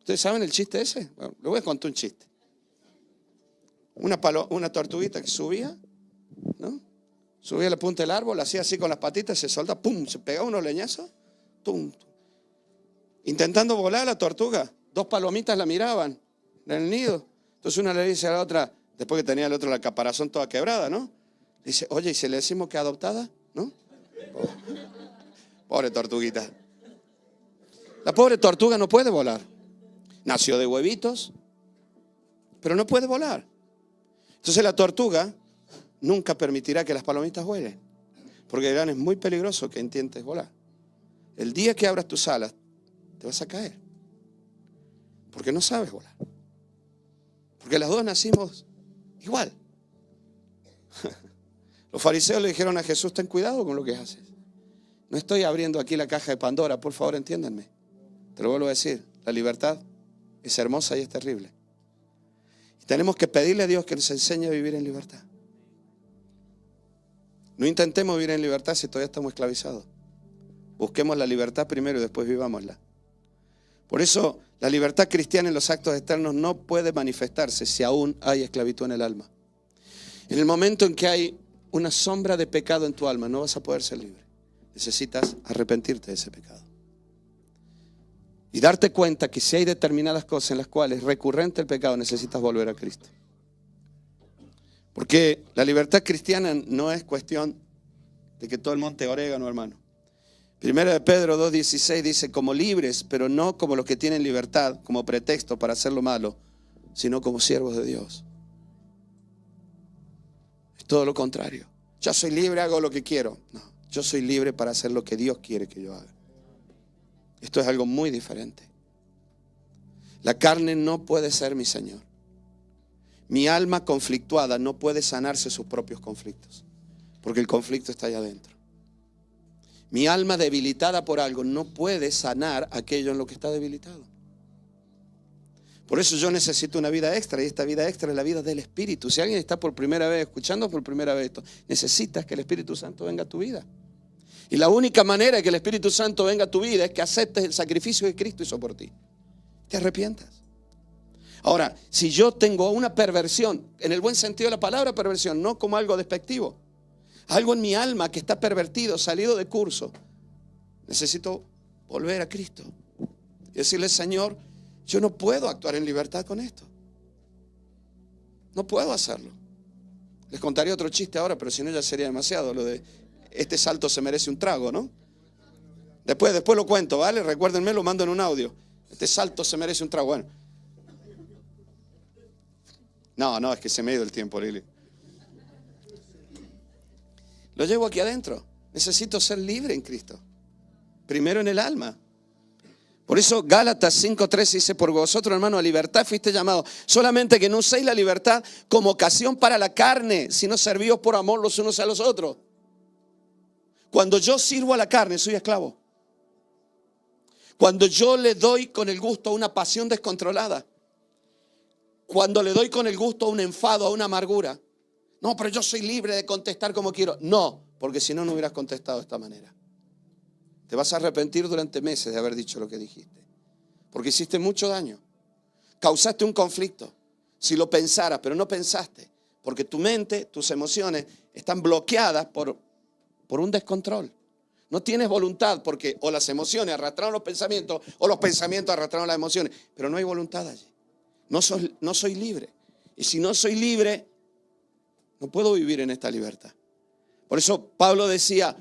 ¿Ustedes saben el chiste ese? Bueno, les voy a contar un chiste. Una tortuguita que subía, ¿no? Subía a la punta del árbol, hacía así con las patitas, se solta, ¡pum! Se pegaba unos leñazos, ¡tum! Intentando volar la tortuga, 2 palomitas la miraban en el nido. Entonces una le dice a la otra, después que tenía el otro la caparazón toda quebrada, ¿no? Le dice, oye, ¿y si le decimos que adoptada? ¿No? Pobre tortuguita. La pobre tortuga no puede volar. Nació de huevitos, pero no puede volar. Entonces la tortuga nunca permitirá que las palomitas vuelen, porque dirán, es muy peligroso que intentes volar. El día que abras tus alas, te vas a caer, porque no sabes volar. Porque las dos nacimos igual. Los fariseos le dijeron a Jesús, ten cuidado con lo que haces. No estoy abriendo aquí la caja de Pandora, por favor entiéndanme. Te lo vuelvo a decir, la libertad es hermosa y es terrible. Y tenemos que pedirle a Dios que nos enseñe a vivir en libertad. No intentemos vivir en libertad si todavía estamos esclavizados. Busquemos la libertad primero y después vivámosla. Por eso la libertad cristiana en los actos externos no puede manifestarse si aún hay esclavitud en el alma. En el momento en que hay una sombra de pecado en tu alma, no vas a poder ser libre. Necesitas arrepentirte de ese pecado. Y darte cuenta que si hay determinadas cosas en las cuales recurrente el pecado, necesitas volver a Cristo. Porque la libertad cristiana no es cuestión de que todo el monte orégano, hermano. Primera de Pedro 2:16 dice, como libres, pero no como los que tienen libertad como pretexto para hacer lo malo, sino como siervos de Dios. Es todo lo contrario. Yo soy libre, hago lo que quiero. No, yo soy libre para hacer lo que Dios quiere que yo haga. Esto es algo muy diferente. La carne no puede ser mi Señor. Mi alma conflictuada no puede sanarse sus propios conflictos, porque el conflicto está allá adentro. Mi alma debilitada por algo no puede sanar aquello en lo que está debilitado. Por eso yo necesito una vida extra, y esta vida extra es la vida del Espíritu. Si alguien está por primera vez, escuchando por primera vez esto, necesitas que el Espíritu Santo venga a tu vida. Y la única manera de que el Espíritu Santo venga a tu vida es que aceptes el sacrificio que Cristo hizo por ti. Te arrepientas. Ahora, si yo tengo una perversión, en el buen sentido de la palabra perversión, no como algo despectivo, algo en mi alma que está pervertido, salido de curso, necesito volver a Cristo y decirle, Señor, yo no puedo actuar en libertad con esto. No puedo hacerlo. Les contaría otro chiste ahora, pero si no ya sería demasiado, lo de este salto se merece un trago, ¿no? Después lo cuento, ¿vale? Recuérdenme, lo mando en un audio. Este salto se merece un trago. Bueno. No, es que se me ha ido el tiempo, Lili. Lo llevo aquí adentro. Necesito ser libre en Cristo. Primero en el alma. Por eso Gálatas 5:13 dice, por vosotros, hermano, a libertad fuiste llamados. Solamente que no uséis la libertad como ocasión para la carne, sino servíos por amor los unos a los otros. Cuando yo sirvo a la carne, soy esclavo. Cuando yo le doy con el gusto a una pasión descontrolada. Cuando le doy con el gusto a un enfado, a una amargura. No, pero yo soy libre de contestar como quiero. No, porque si no, no hubieras contestado de esta manera. Te vas a arrepentir durante meses de haber dicho lo que dijiste. Porque hiciste mucho daño. Causaste un conflicto. Si lo pensaras, pero no pensaste. Porque tu mente, tus emociones están bloqueadas por un descontrol. No tienes voluntad porque o las emociones arrastraron los pensamientos o los pensamientos arrastraron las emociones. Pero no hay voluntad allí. No soy libre. Y si no soy libre, No puedo vivir en esta libertad. Por eso Pablo decía,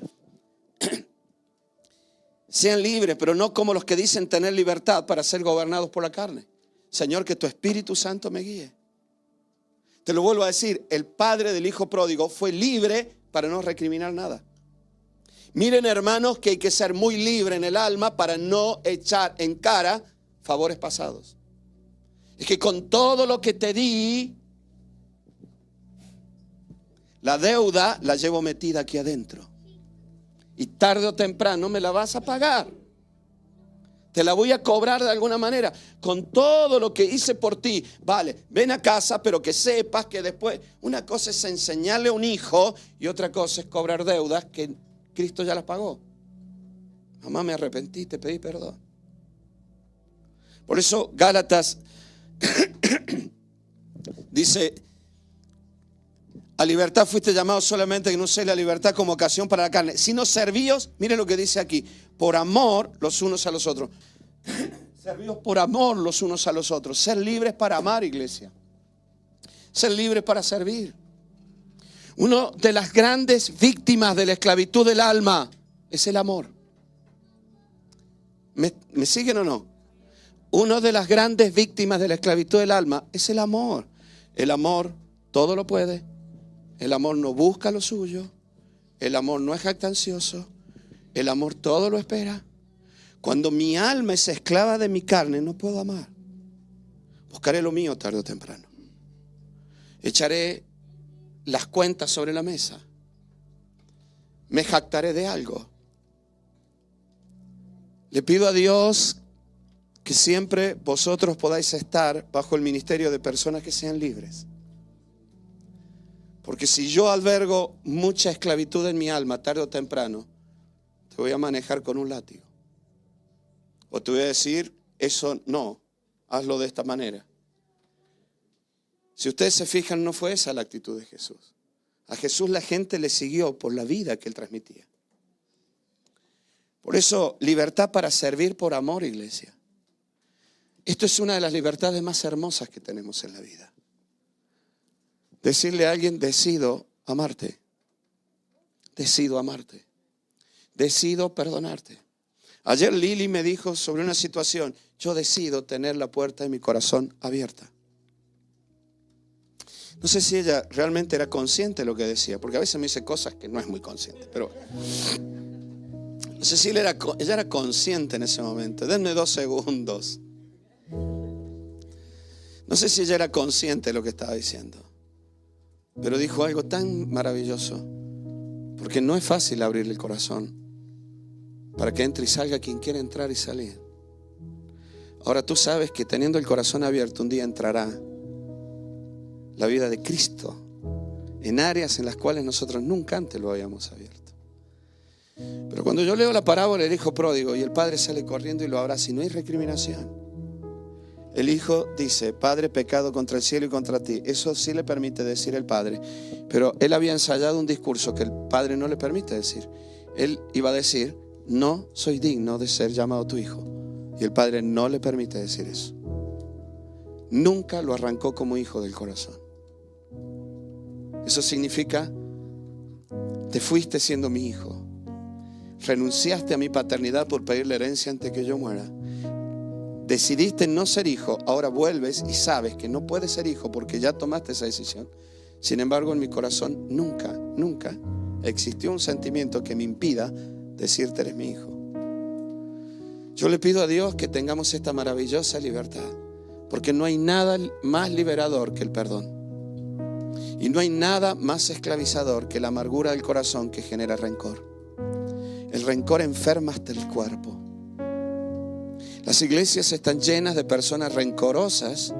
sean libres, pero no como los que dicen tener libertad para ser gobernados por la carne. Señor, que tu Espíritu Santo me guíe. Te lo vuelvo a decir, el padre del hijo pródigo fue libre para no recriminar nada. Miren, hermanos, que hay que ser muy libre en el alma para no echar en cara favores pasados. Es que con todo lo que te di, la deuda la llevo metida aquí adentro. Y tarde o temprano me la vas a pagar. Te la voy a cobrar de alguna manera. Con todo lo que hice por ti. Vale, ven a casa, pero que sepas que después una cosa es enseñarle a un hijo y otra cosa es cobrar deudas que Cristo ya las pagó. Mamá, me arrepentí, te pedí perdón. Por eso Gálatas dice, a libertad fuiste llamados solamente que no sea la libertad como ocasión para la carne, sino servíos, miren lo que dice aquí, por amor los unos a los otros. Servíos por amor los unos a los otros. Ser libres para amar, iglesia. Ser libres para servir. Una de las grandes víctimas de la esclavitud del alma es el amor. ¿Me siguen o no? Una de las grandes víctimas de la esclavitud del alma es el amor. El amor todo lo puede. El amor no busca lo suyo. El amor no es jactancioso. El amor todo lo espera. Cuando mi alma es esclava de mi carne, no puedo amar. Buscaré lo mío tarde o temprano. Echaré las cuentas sobre la mesa. Me jactaré de algo. Le pido a Dios que siempre vosotros podáis estar bajo el ministerio de personas que sean libres. Porque si yo albergo mucha esclavitud en mi alma, tarde o temprano, te voy a manejar con un látigo. O te voy a decir, eso no, hazlo de esta manera. Si ustedes se fijan, no fue esa la actitud de Jesús. A Jesús la gente le siguió por la vida que él transmitía. Por eso, libertad para servir por amor, iglesia. Esto es una de las libertades más hermosas que tenemos en la vida. Decirle a alguien, decido amarte. Decido amarte. Decido perdonarte. Ayer Lili me dijo sobre una situación, yo decido tener la puerta de mi corazón abierta. No sé si ella realmente era consciente de lo que decía, porque a veces me dice cosas que no es muy consciente, pero no sé si ella era consciente en ese momento. Denme 2 segundos. No sé si ella era consciente de lo que estaba diciendo, pero dijo algo tan maravilloso, porque no es fácil abrirle el corazón para que entre y salga quien quiera entrar y salir. Ahora tú sabes que teniendo el corazón abierto un día entrará la vida de Cristo en áreas en las cuales nosotros nunca antes lo habíamos abierto. Pero cuando yo leo la parábola del hijo pródigo y el padre sale corriendo y lo abraza y no hay recriminación, el hijo dice, Padre, pecado contra el cielo y contra ti. Eso sí le permite decir el padre, pero él había ensayado un discurso que el padre no le permite decir. Él iba a decir, no soy digno de ser llamado tu hijo, y el padre no le permite decir eso. Nunca lo arrancó como hijo del corazón. Eso significa, te fuiste siendo mi hijo, renunciaste a mi paternidad por pedir la herencia antes que yo muera. Decidiste no ser hijo, ahora vuelves y sabes que no puedes ser hijo porque ya tomaste esa decisión. Sin embargo, en mi corazón nunca existió un sentimiento que me impida decirte eres mi hijo. Yo le pido a Dios que tengamos esta maravillosa libertad, porque no hay nada más liberador que el perdón. Y no hay nada más esclavizador que la amargura del corazón que genera rencor. El rencor enferma hasta el cuerpo. Las iglesias están llenas de personas rencorosas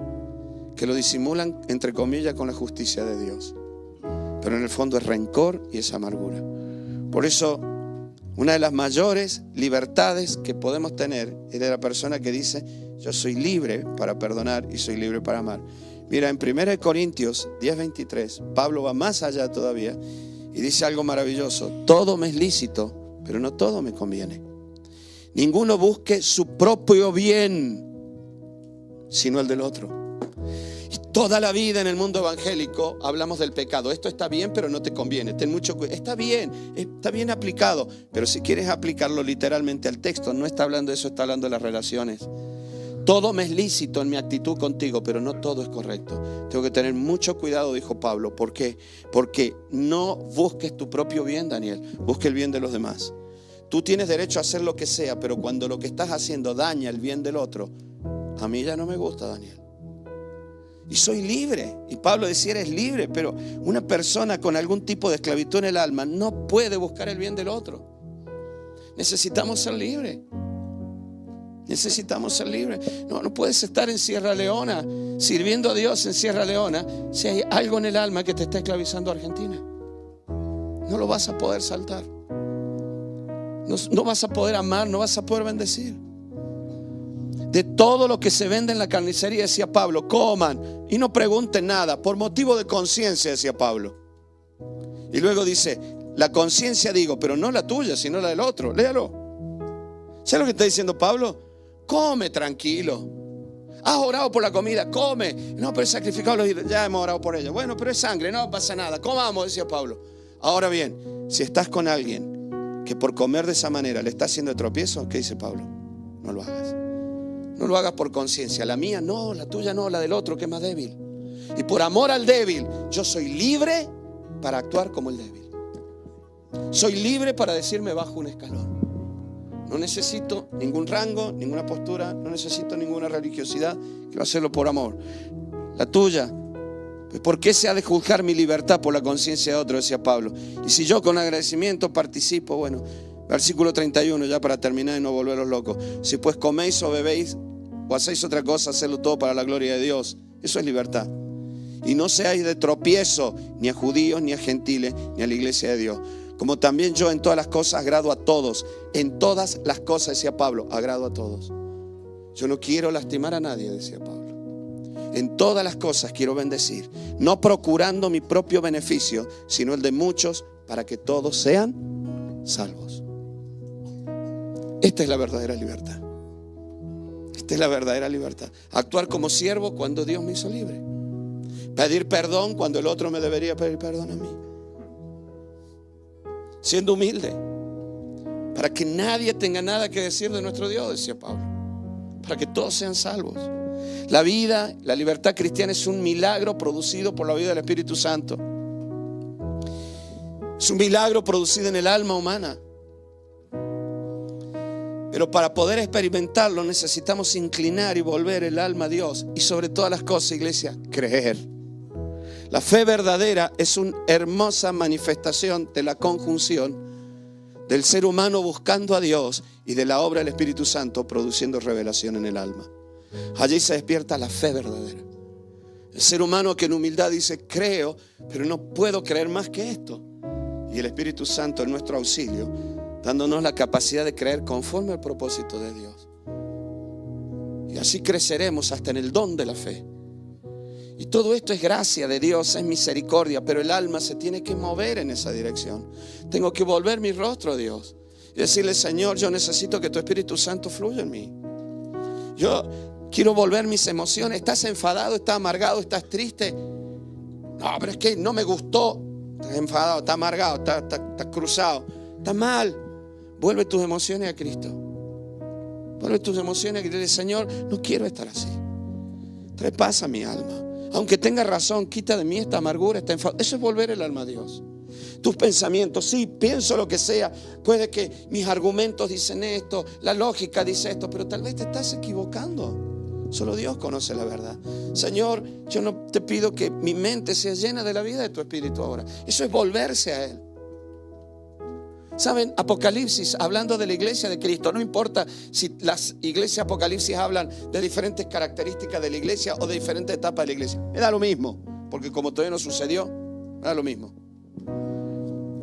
que lo disimulan, entre comillas, con la justicia de Dios. Pero en el fondo es rencor y es amargura. Por eso, una de las mayores libertades que podemos tener es de la persona que dice, yo soy libre para perdonar y soy libre para amar. Mira, en 1 Corintios 10:23, Pablo va más allá todavía y dice algo maravilloso. Todo me es lícito, pero no todo me conviene. Ninguno busque su propio bien, sino el del otro. Y toda la vida en el mundo evangélico hablamos del pecado. Esto está bien, pero no te conviene. Ten mucho cuidado. Está bien aplicado. Pero si quieres aplicarlo literalmente al texto, no está hablando de eso, está hablando de las relaciones. Todo me es lícito en mi actitud contigo, pero no todo es correcto. Tengo que tener mucho cuidado, dijo Pablo. ¿Por qué? Porque no busques tu propio bien, Daniel. Busque el bien de los demás. Tú tienes derecho a hacer lo que sea, pero cuando lo que estás haciendo daña el bien del otro, a mí ya no me gusta, Daniel. Y soy libre. Y Pablo decía, eres libre, pero una persona con algún tipo de esclavitud en el alma no puede buscar el bien del otro. Necesitamos ser libres. Necesitamos ser libres. No puedes estar en Sierra Leona, sirviendo a Dios en Sierra Leona, si hay algo en el alma que te está esclavizando a Argentina. No lo vas a poder saltar. No vas a poder amar, no vas a poder bendecir. De todo lo que se vende en la carnicería, decía Pablo, coman y no pregunten nada, por motivo de conciencia, decía Pablo. Y luego dice, la conciencia digo, pero no la tuya, sino la del otro. Léalo. ¿Sabes lo que está diciendo Pablo? Come tranquilo. Has orado por la comida, come. No, pero he sacrificado los ídolos. Ya hemos orado por ella. Bueno, pero es sangre, no pasa nada. Comamos, decía Pablo. Ahora bien, si estás con alguien que por comer de esa manera le está haciendo de tropiezo, ¿qué dice Pablo? No lo hagas. No lo hagas por conciencia. La mía no, la tuya no, la del otro que es más débil. Y por amor al débil, yo soy libre para actuar como el débil. Soy libre para decirme bajo un escalón. No necesito ningún rango, ninguna postura, no necesito ninguna religiosidad. Quiero hacerlo por amor. La tuya, pues ¿por qué se ha de juzgar mi libertad por la conciencia de otro? Decía Pablo. Y si yo con agradecimiento participo, bueno, versículo 31, ya para terminar y no volveros locos. Si pues coméis o bebéis o hacéis otra cosa, hacedlo todo para la gloria de Dios. Eso es libertad. Y no seáis de tropiezo ni a judíos, ni a gentiles, ni a la iglesia de Dios. Como también yo en todas las cosas agrado a todos. En todas las cosas, decía Pablo, agrado a todos. Yo no quiero lastimar a nadie, decía Pablo. En todas las cosas quiero bendecir, no procurando mi propio beneficio, sino el de muchos, para que todos sean salvos. Esta es la verdadera libertad. Esta es la verdadera libertad. Actuar como siervo cuando Dios me hizo libre. Pedir perdón cuando el otro me debería pedir perdón a mí. Siendo humilde, para que nadie tenga nada que decir de nuestro Dios, decía Pablo, para que todos sean salvos. La vida, la libertad cristiana es un milagro producido por la vida del Espíritu Santo. Es un milagro producido en el alma humana. Pero para poder experimentarlo necesitamos inclinar y volver el alma a Dios. Y sobre todas las cosas, iglesia, creer. La fe verdadera es una hermosa manifestación de la conjunción del ser humano buscando a Dios y de la obra del Espíritu Santo produciendo revelación en el alma. Allí se despierta la fe verdadera. El ser humano que en humildad dice, creo, pero no puedo creer más que esto. Y el Espíritu Santo en nuestro auxilio, dándonos la capacidad de creer conforme al propósito de Dios. Y así creceremos hasta en el don de la fe. Y todo esto es gracia de Dios, es misericordia, pero el alma se tiene que mover en esa dirección. Tengo que volver mi rostro a Dios y decirle, Señor, yo necesito que tu Espíritu Santo fluya en mí. Yo quiero volver mis emociones. ¿Estás enfadado? ¿Estás amargado? ¿Estás triste? No, pero es que no me gustó. Estás enfadado, estás amargado, estás cruzado. Está mal. Vuelve tus emociones a Cristo. Vuelve tus emociones a Cristo. Señor, no quiero estar así. Trae paz a mi alma. Aunque tenga razón, quita de mí esta amargura, esta enfado. Eso es volver el alma a Dios. Tus pensamientos, sí, pienso lo que sea. Puede que mis argumentos dicen esto, la lógica dice esto, pero tal vez te estás equivocando. Solo Dios conoce la verdad. Señor, yo no te pido que mi mente sea llena de la vida de tu Espíritu ahora. Eso es volverse a Él. ¿Saben? Apocalipsis, hablando de la iglesia de Cristo, no importa si las iglesias Apocalipsis hablan de diferentes características de la iglesia o de diferentes etapas de la iglesia. Me da lo mismo, porque como todavía no sucedió, me da lo mismo.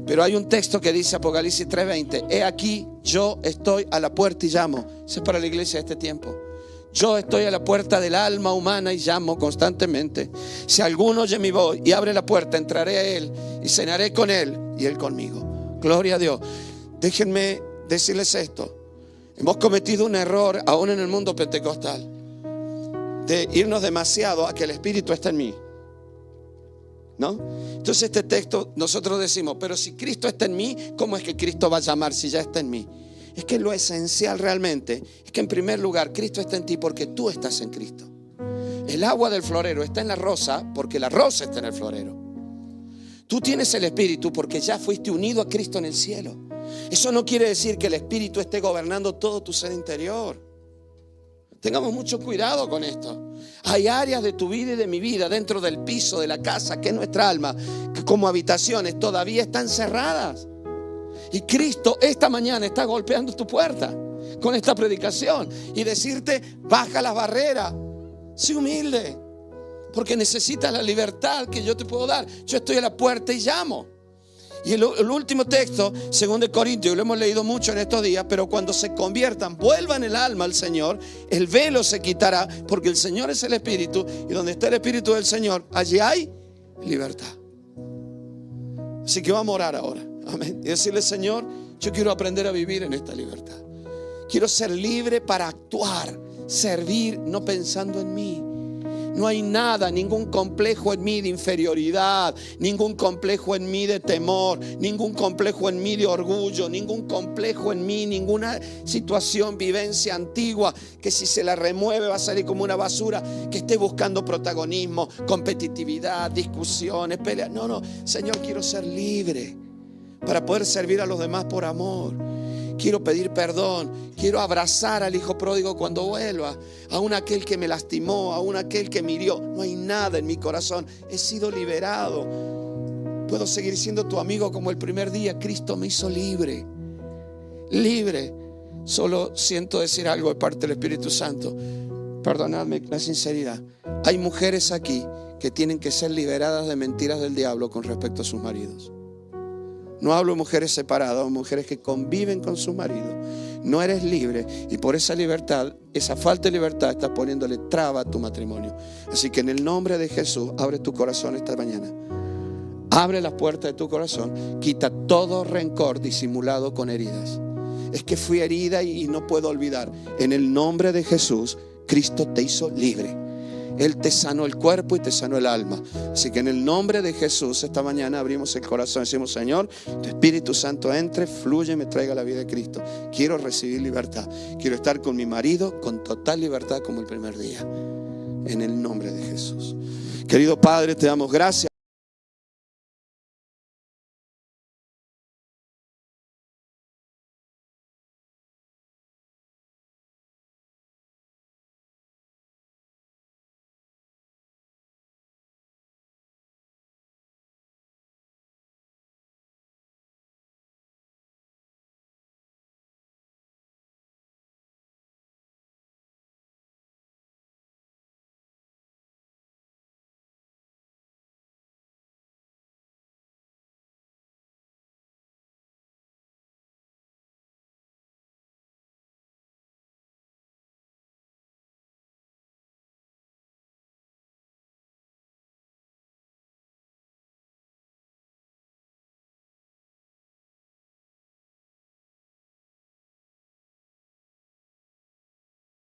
Pero hay un texto que dice Apocalipsis 3:20, he aquí, yo estoy a la puerta y llamo. Eso es para la iglesia de este tiempo. Yo estoy a la puerta del alma humana y llamo constantemente. Si alguno oye mi voz y abre la puerta, entraré a él y cenaré con él y él conmigo. Gloria a Dios. Déjenme decirles esto. Hemos cometido un error aún en el mundo pentecostal. de irnos demasiado a que el Espíritu está en mí, ¿no? Entonces este texto nosotros decimos, pero si Cristo está en mí, ¿cómo es que Cristo va a llamar si ya está en mí? Es que lo esencial realmente es que en primer lugar Cristo está en ti porque tú estás en Cristo. El agua del florero está en la rosa porque la rosa está en el florero. Tú tienes el Espíritu porque ya fuiste unido a Cristo en el cielo. Eso no quiere decir que el Espíritu esté gobernando todo tu ser interior. Tengamos mucho cuidado con esto. Hay áreas de tu vida y de mi vida dentro del piso de la casa, que es nuestra alma, que como habitaciones todavía están cerradas. Y Cristo esta mañana está golpeando tu puerta con esta predicación y decirte: baja las barreras, sé humilde, porque necesitas la libertad que yo te puedo dar. Yo estoy a la puerta y llamo. Y el último texto, 2 Corintios, lo hemos leído mucho en estos días, pero cuando se conviertan, vuelvan el alma al Señor, el velo se quitará, porque el Señor es el Espíritu, y donde está el Espíritu del Señor, allí hay libertad. Así que vamos a orar ahora, amén, y decirle: Señor, yo quiero aprender a vivir en esta libertad. Quiero ser libre para actuar, servir, no pensando en mí. No hay nada, ningún complejo en mí de inferioridad, ningún complejo en mí de temor, ningún complejo en mí de orgullo, ningún complejo en mí, ninguna situación, vivencia antigua que si se la remueve va a salir como una basura, que esté buscando protagonismo, competitividad, discusiones, peleas. No, Señor, quiero ser libre para poder servir a los demás por amor. Quiero pedir perdón, quiero abrazar al hijo pródigo cuando vuelva, aún aquel que me lastimó, aún aquel que me hirió. No hay nada en mi corazón, he sido liberado. Puedo seguir siendo tu amigo como el primer día. Cristo me hizo libre, libre. Solo siento decir algo de parte del Espíritu Santo. Perdonadme la sinceridad. Hay mujeres aquí que tienen que ser liberadas de mentiras del diablo con respecto a sus maridos. No hablo de mujeres separadas, o mujeres que conviven con su marido. No eres libre y por esa libertad, esa falta de libertad, estás poniéndole traba a tu matrimonio. Así que en el nombre de Jesús, abre tu corazón esta mañana. Abre las puertas de tu corazón. Quita todo rencor disimulado con heridas. Es que fui herida y no puedo olvidar. En el nombre de Jesús, Cristo te hizo libre. Él te sanó el cuerpo y te sanó el alma. Así que en el nombre de Jesús esta mañana abrimos el corazón. Decimos: Señor, tu Espíritu Santo entre, fluye, me traiga la vida de Cristo. Quiero recibir libertad. Quiero estar con mi marido con total libertad como el primer día. En el nombre de Jesús. Querido Padre, te damos gracias.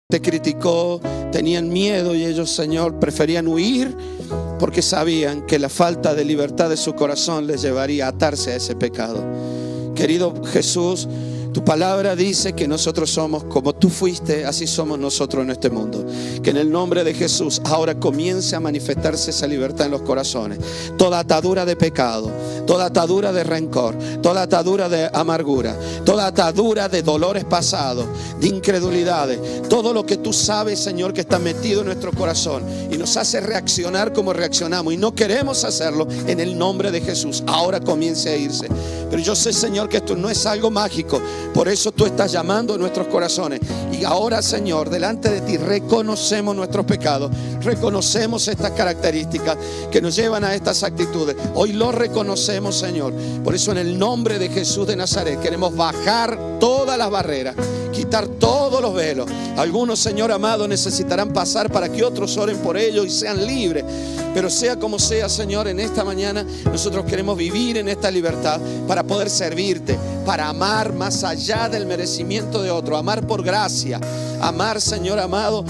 Te criticó, tenían miedo y ellos, Señor, preferían huir porque sabían que la falta de libertad de su corazón les llevaría a atarse a ese pecado. Querido Jesús, tu palabra dice que nosotros somos como tú fuiste, así somos nosotros en este mundo. Que en el nombre de Jesús ahora comience a manifestarse esa libertad en los corazones. Toda atadura de pecado, toda atadura de rencor, toda atadura de amargura, toda atadura de dolores pasados, de incredulidades, todo lo que tú sabes, Señor, que está metido en nuestro corazón y nos hace reaccionar como reaccionamos y no queremos hacerlo, en el nombre de Jesús ahora comience a irse. Pero yo sé, Señor, que esto no es algo mágico. Por eso tú estás llamando a nuestros corazones. Y ahora, Señor, delante de ti reconocemos nuestros pecados. Reconocemos estas características que nos llevan a estas actitudes. Hoy lo reconocemos, Señor. Por eso en el nombre de Jesús de Nazaret queremos bajar todas las barreras, quitar todos los velos. Algunos, Señor amado, necesitarán pasar para que otros oren por ellos y sean libres. Pero sea como sea, Señor, en esta mañana nosotros queremos vivir en esta libertad para poder servirte, para amar más allá del merecimiento de otro, amar por gracia, amar, Señor amado,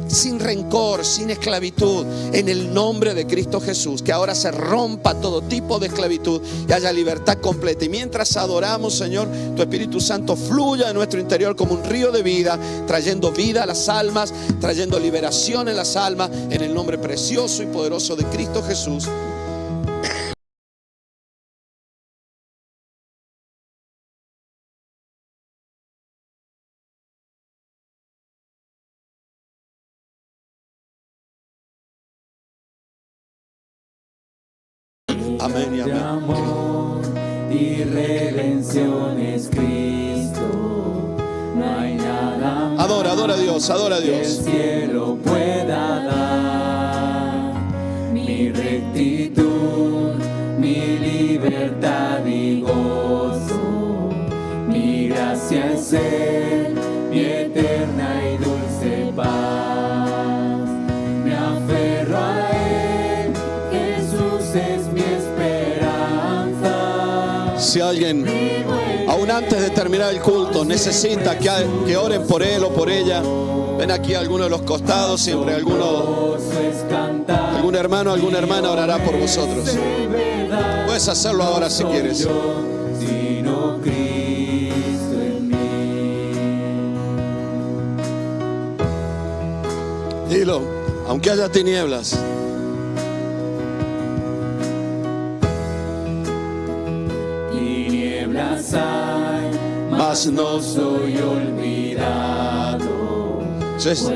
sin rencor, sin esclavitud, en el nombre de Cristo Jesús. Que ahora se rompa todo tipo de esclavitud y haya libertad completa. Y mientras adoramos, Señor, tu Espíritu Santo fluya en nuestro interior como un río de vida, trayendo vida a las almas, trayendo liberación en las almas, en el nombre precioso y poderoso de Cristo Jesús. Amén y amén. De amor y redención es Cristo. No hay nada más Adora, adora a Dios, adora a que el Dios. cielo pueda dar. Mi rectitud, mi libertad y gozo. Mi gracia es Él, mi eterna y dulce paz. Me aferro a Él, Jesús es mi esperanza. Si alguien, aún antes de terminar el culto, necesita que oren por él o por ella, ven aquí a alguno de los costados, siempre algún hermano, alguna hermana orará por vosotros. Puedes hacerlo ahora si quieres. Sino Cristo en mí. Dilo, aunque haya tinieblas, Tinieblas hay, mas no soy olvidado. eso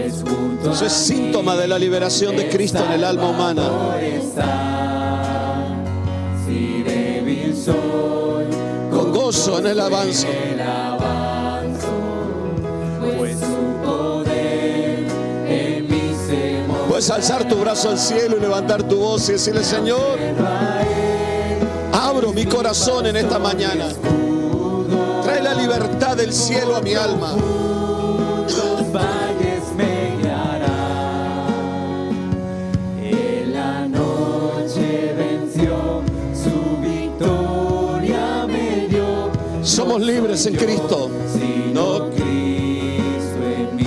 es síntoma de la liberación de Cristo en el alma humana. Si débil soy, Con gozo en el avance. pues su poder en mí se mueve. Puedes alzar tu brazo al cielo y levantar tu voz y decirle: Señor, abro mi corazón en esta mañana. Trae la libertad del cielo a mi alma. Los valles me guiarán. En la noche venció, su victoria me dio. Somos libres en Cristo. Sino Cristo en mí.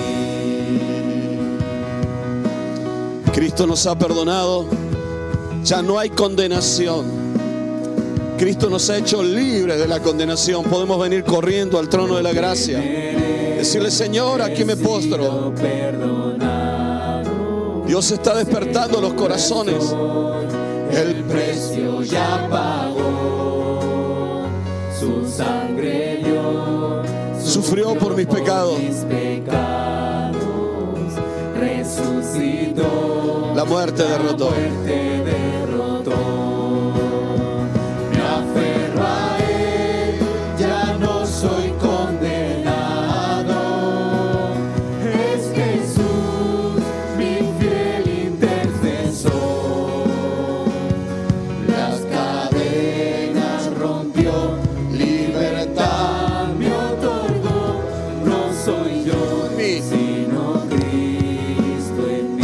Cristo nos ha perdonado. Ya no hay condenación. Cristo nos ha hecho libres de la condenación. Podemos venir corriendo al trono de la gracia. Decirle: Señor, aquí me postro. Dios está despertando los corazones. El precio ya pagó, su sangre dio, Sufrió por mis pecados. mis pecados, resucitó, La muerte derrotó. muerte derrotó. Me aferro a Él, ya no soy condenado. Es Jesús, mi fiel intercesor. Las cadenas rompió, libertad me otorgó. No soy yo, sino Cristo en mí.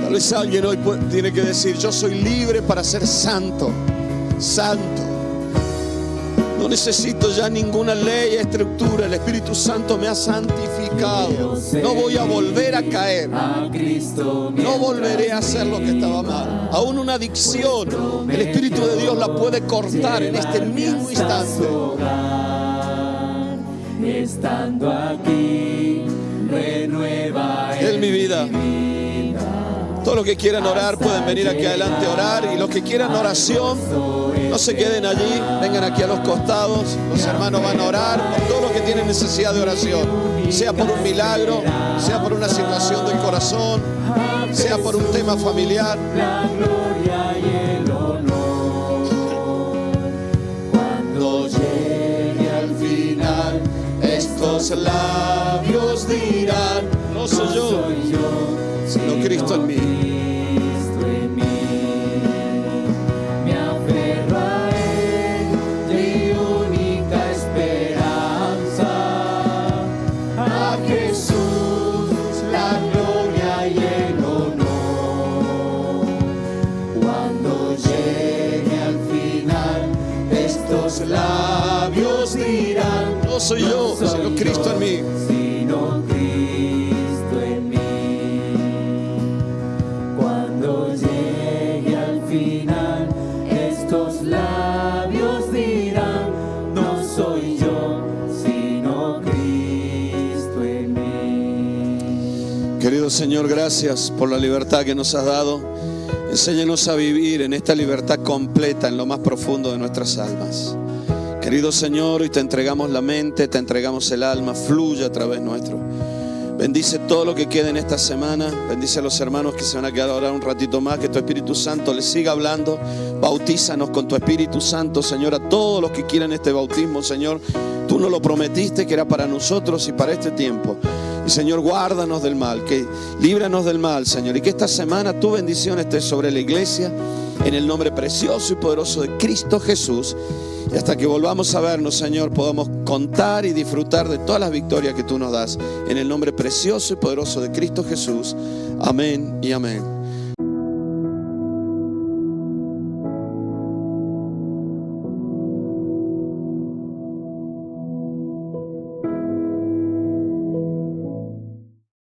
Tal vez alguien hoy tiene que decir: yo soy libre para ser santo. Santo. No necesito ya ninguna ley, estructura. El Espíritu Santo me ha santificado. No voy a volver a caer. A Cristo No volveré a hacer lo que estaba mal. Aún una adicción, el Espíritu de Dios la puede cortar en este mismo instante. Estando aquí, renueva En mi vida. Todos los que quieran orar pueden venir aquí adelante a orar. Y los que quieran oración, no se queden allí, vengan aquí a los costados. Los hermanos van a orar por todos los que tienen necesidad de oración. Sea por un milagro, sea por una situación del corazón, sea por un tema familiar. la gloria y el honor. Cuando llegue al final, estos labios dirán: No soy yo, sino Cristo en mí. Cristo en mí. Me aferro a Él, mi única esperanza. A Jesús la gloria y el honor. Cuando llegue al final, estos labios dirán: No soy yo, sino Cristo en mí. sino Cristo en mí. Querido Señor, gracias por la libertad que nos has dado. Enséñanos a vivir en esta libertad completa en lo más profundo de nuestras almas. Querido Señor, hoy te entregamos la mente, te entregamos el alma, fluye a través nuestro. Bendice todo lo que quede en esta semana. Bendice a los hermanos que se van a quedar ahora un ratito más. Que tu Espíritu Santo les siga hablando. Bautízanos con tu Espíritu Santo, Señor, a todos los que quieran este bautismo, Señor. Tú nos lo prometiste que era para nosotros y para este tiempo. Y Señor, guárdanos del mal, que líbranos del mal, Señor. Y que esta semana tu bendición esté sobre la iglesia, en el nombre precioso y poderoso de Cristo Jesús. Y hasta que volvamos a vernos, Señor, podamos contar y disfrutar de todas las victorias que tú nos das. En el nombre precioso y poderoso de Cristo Jesús. Amén y amén.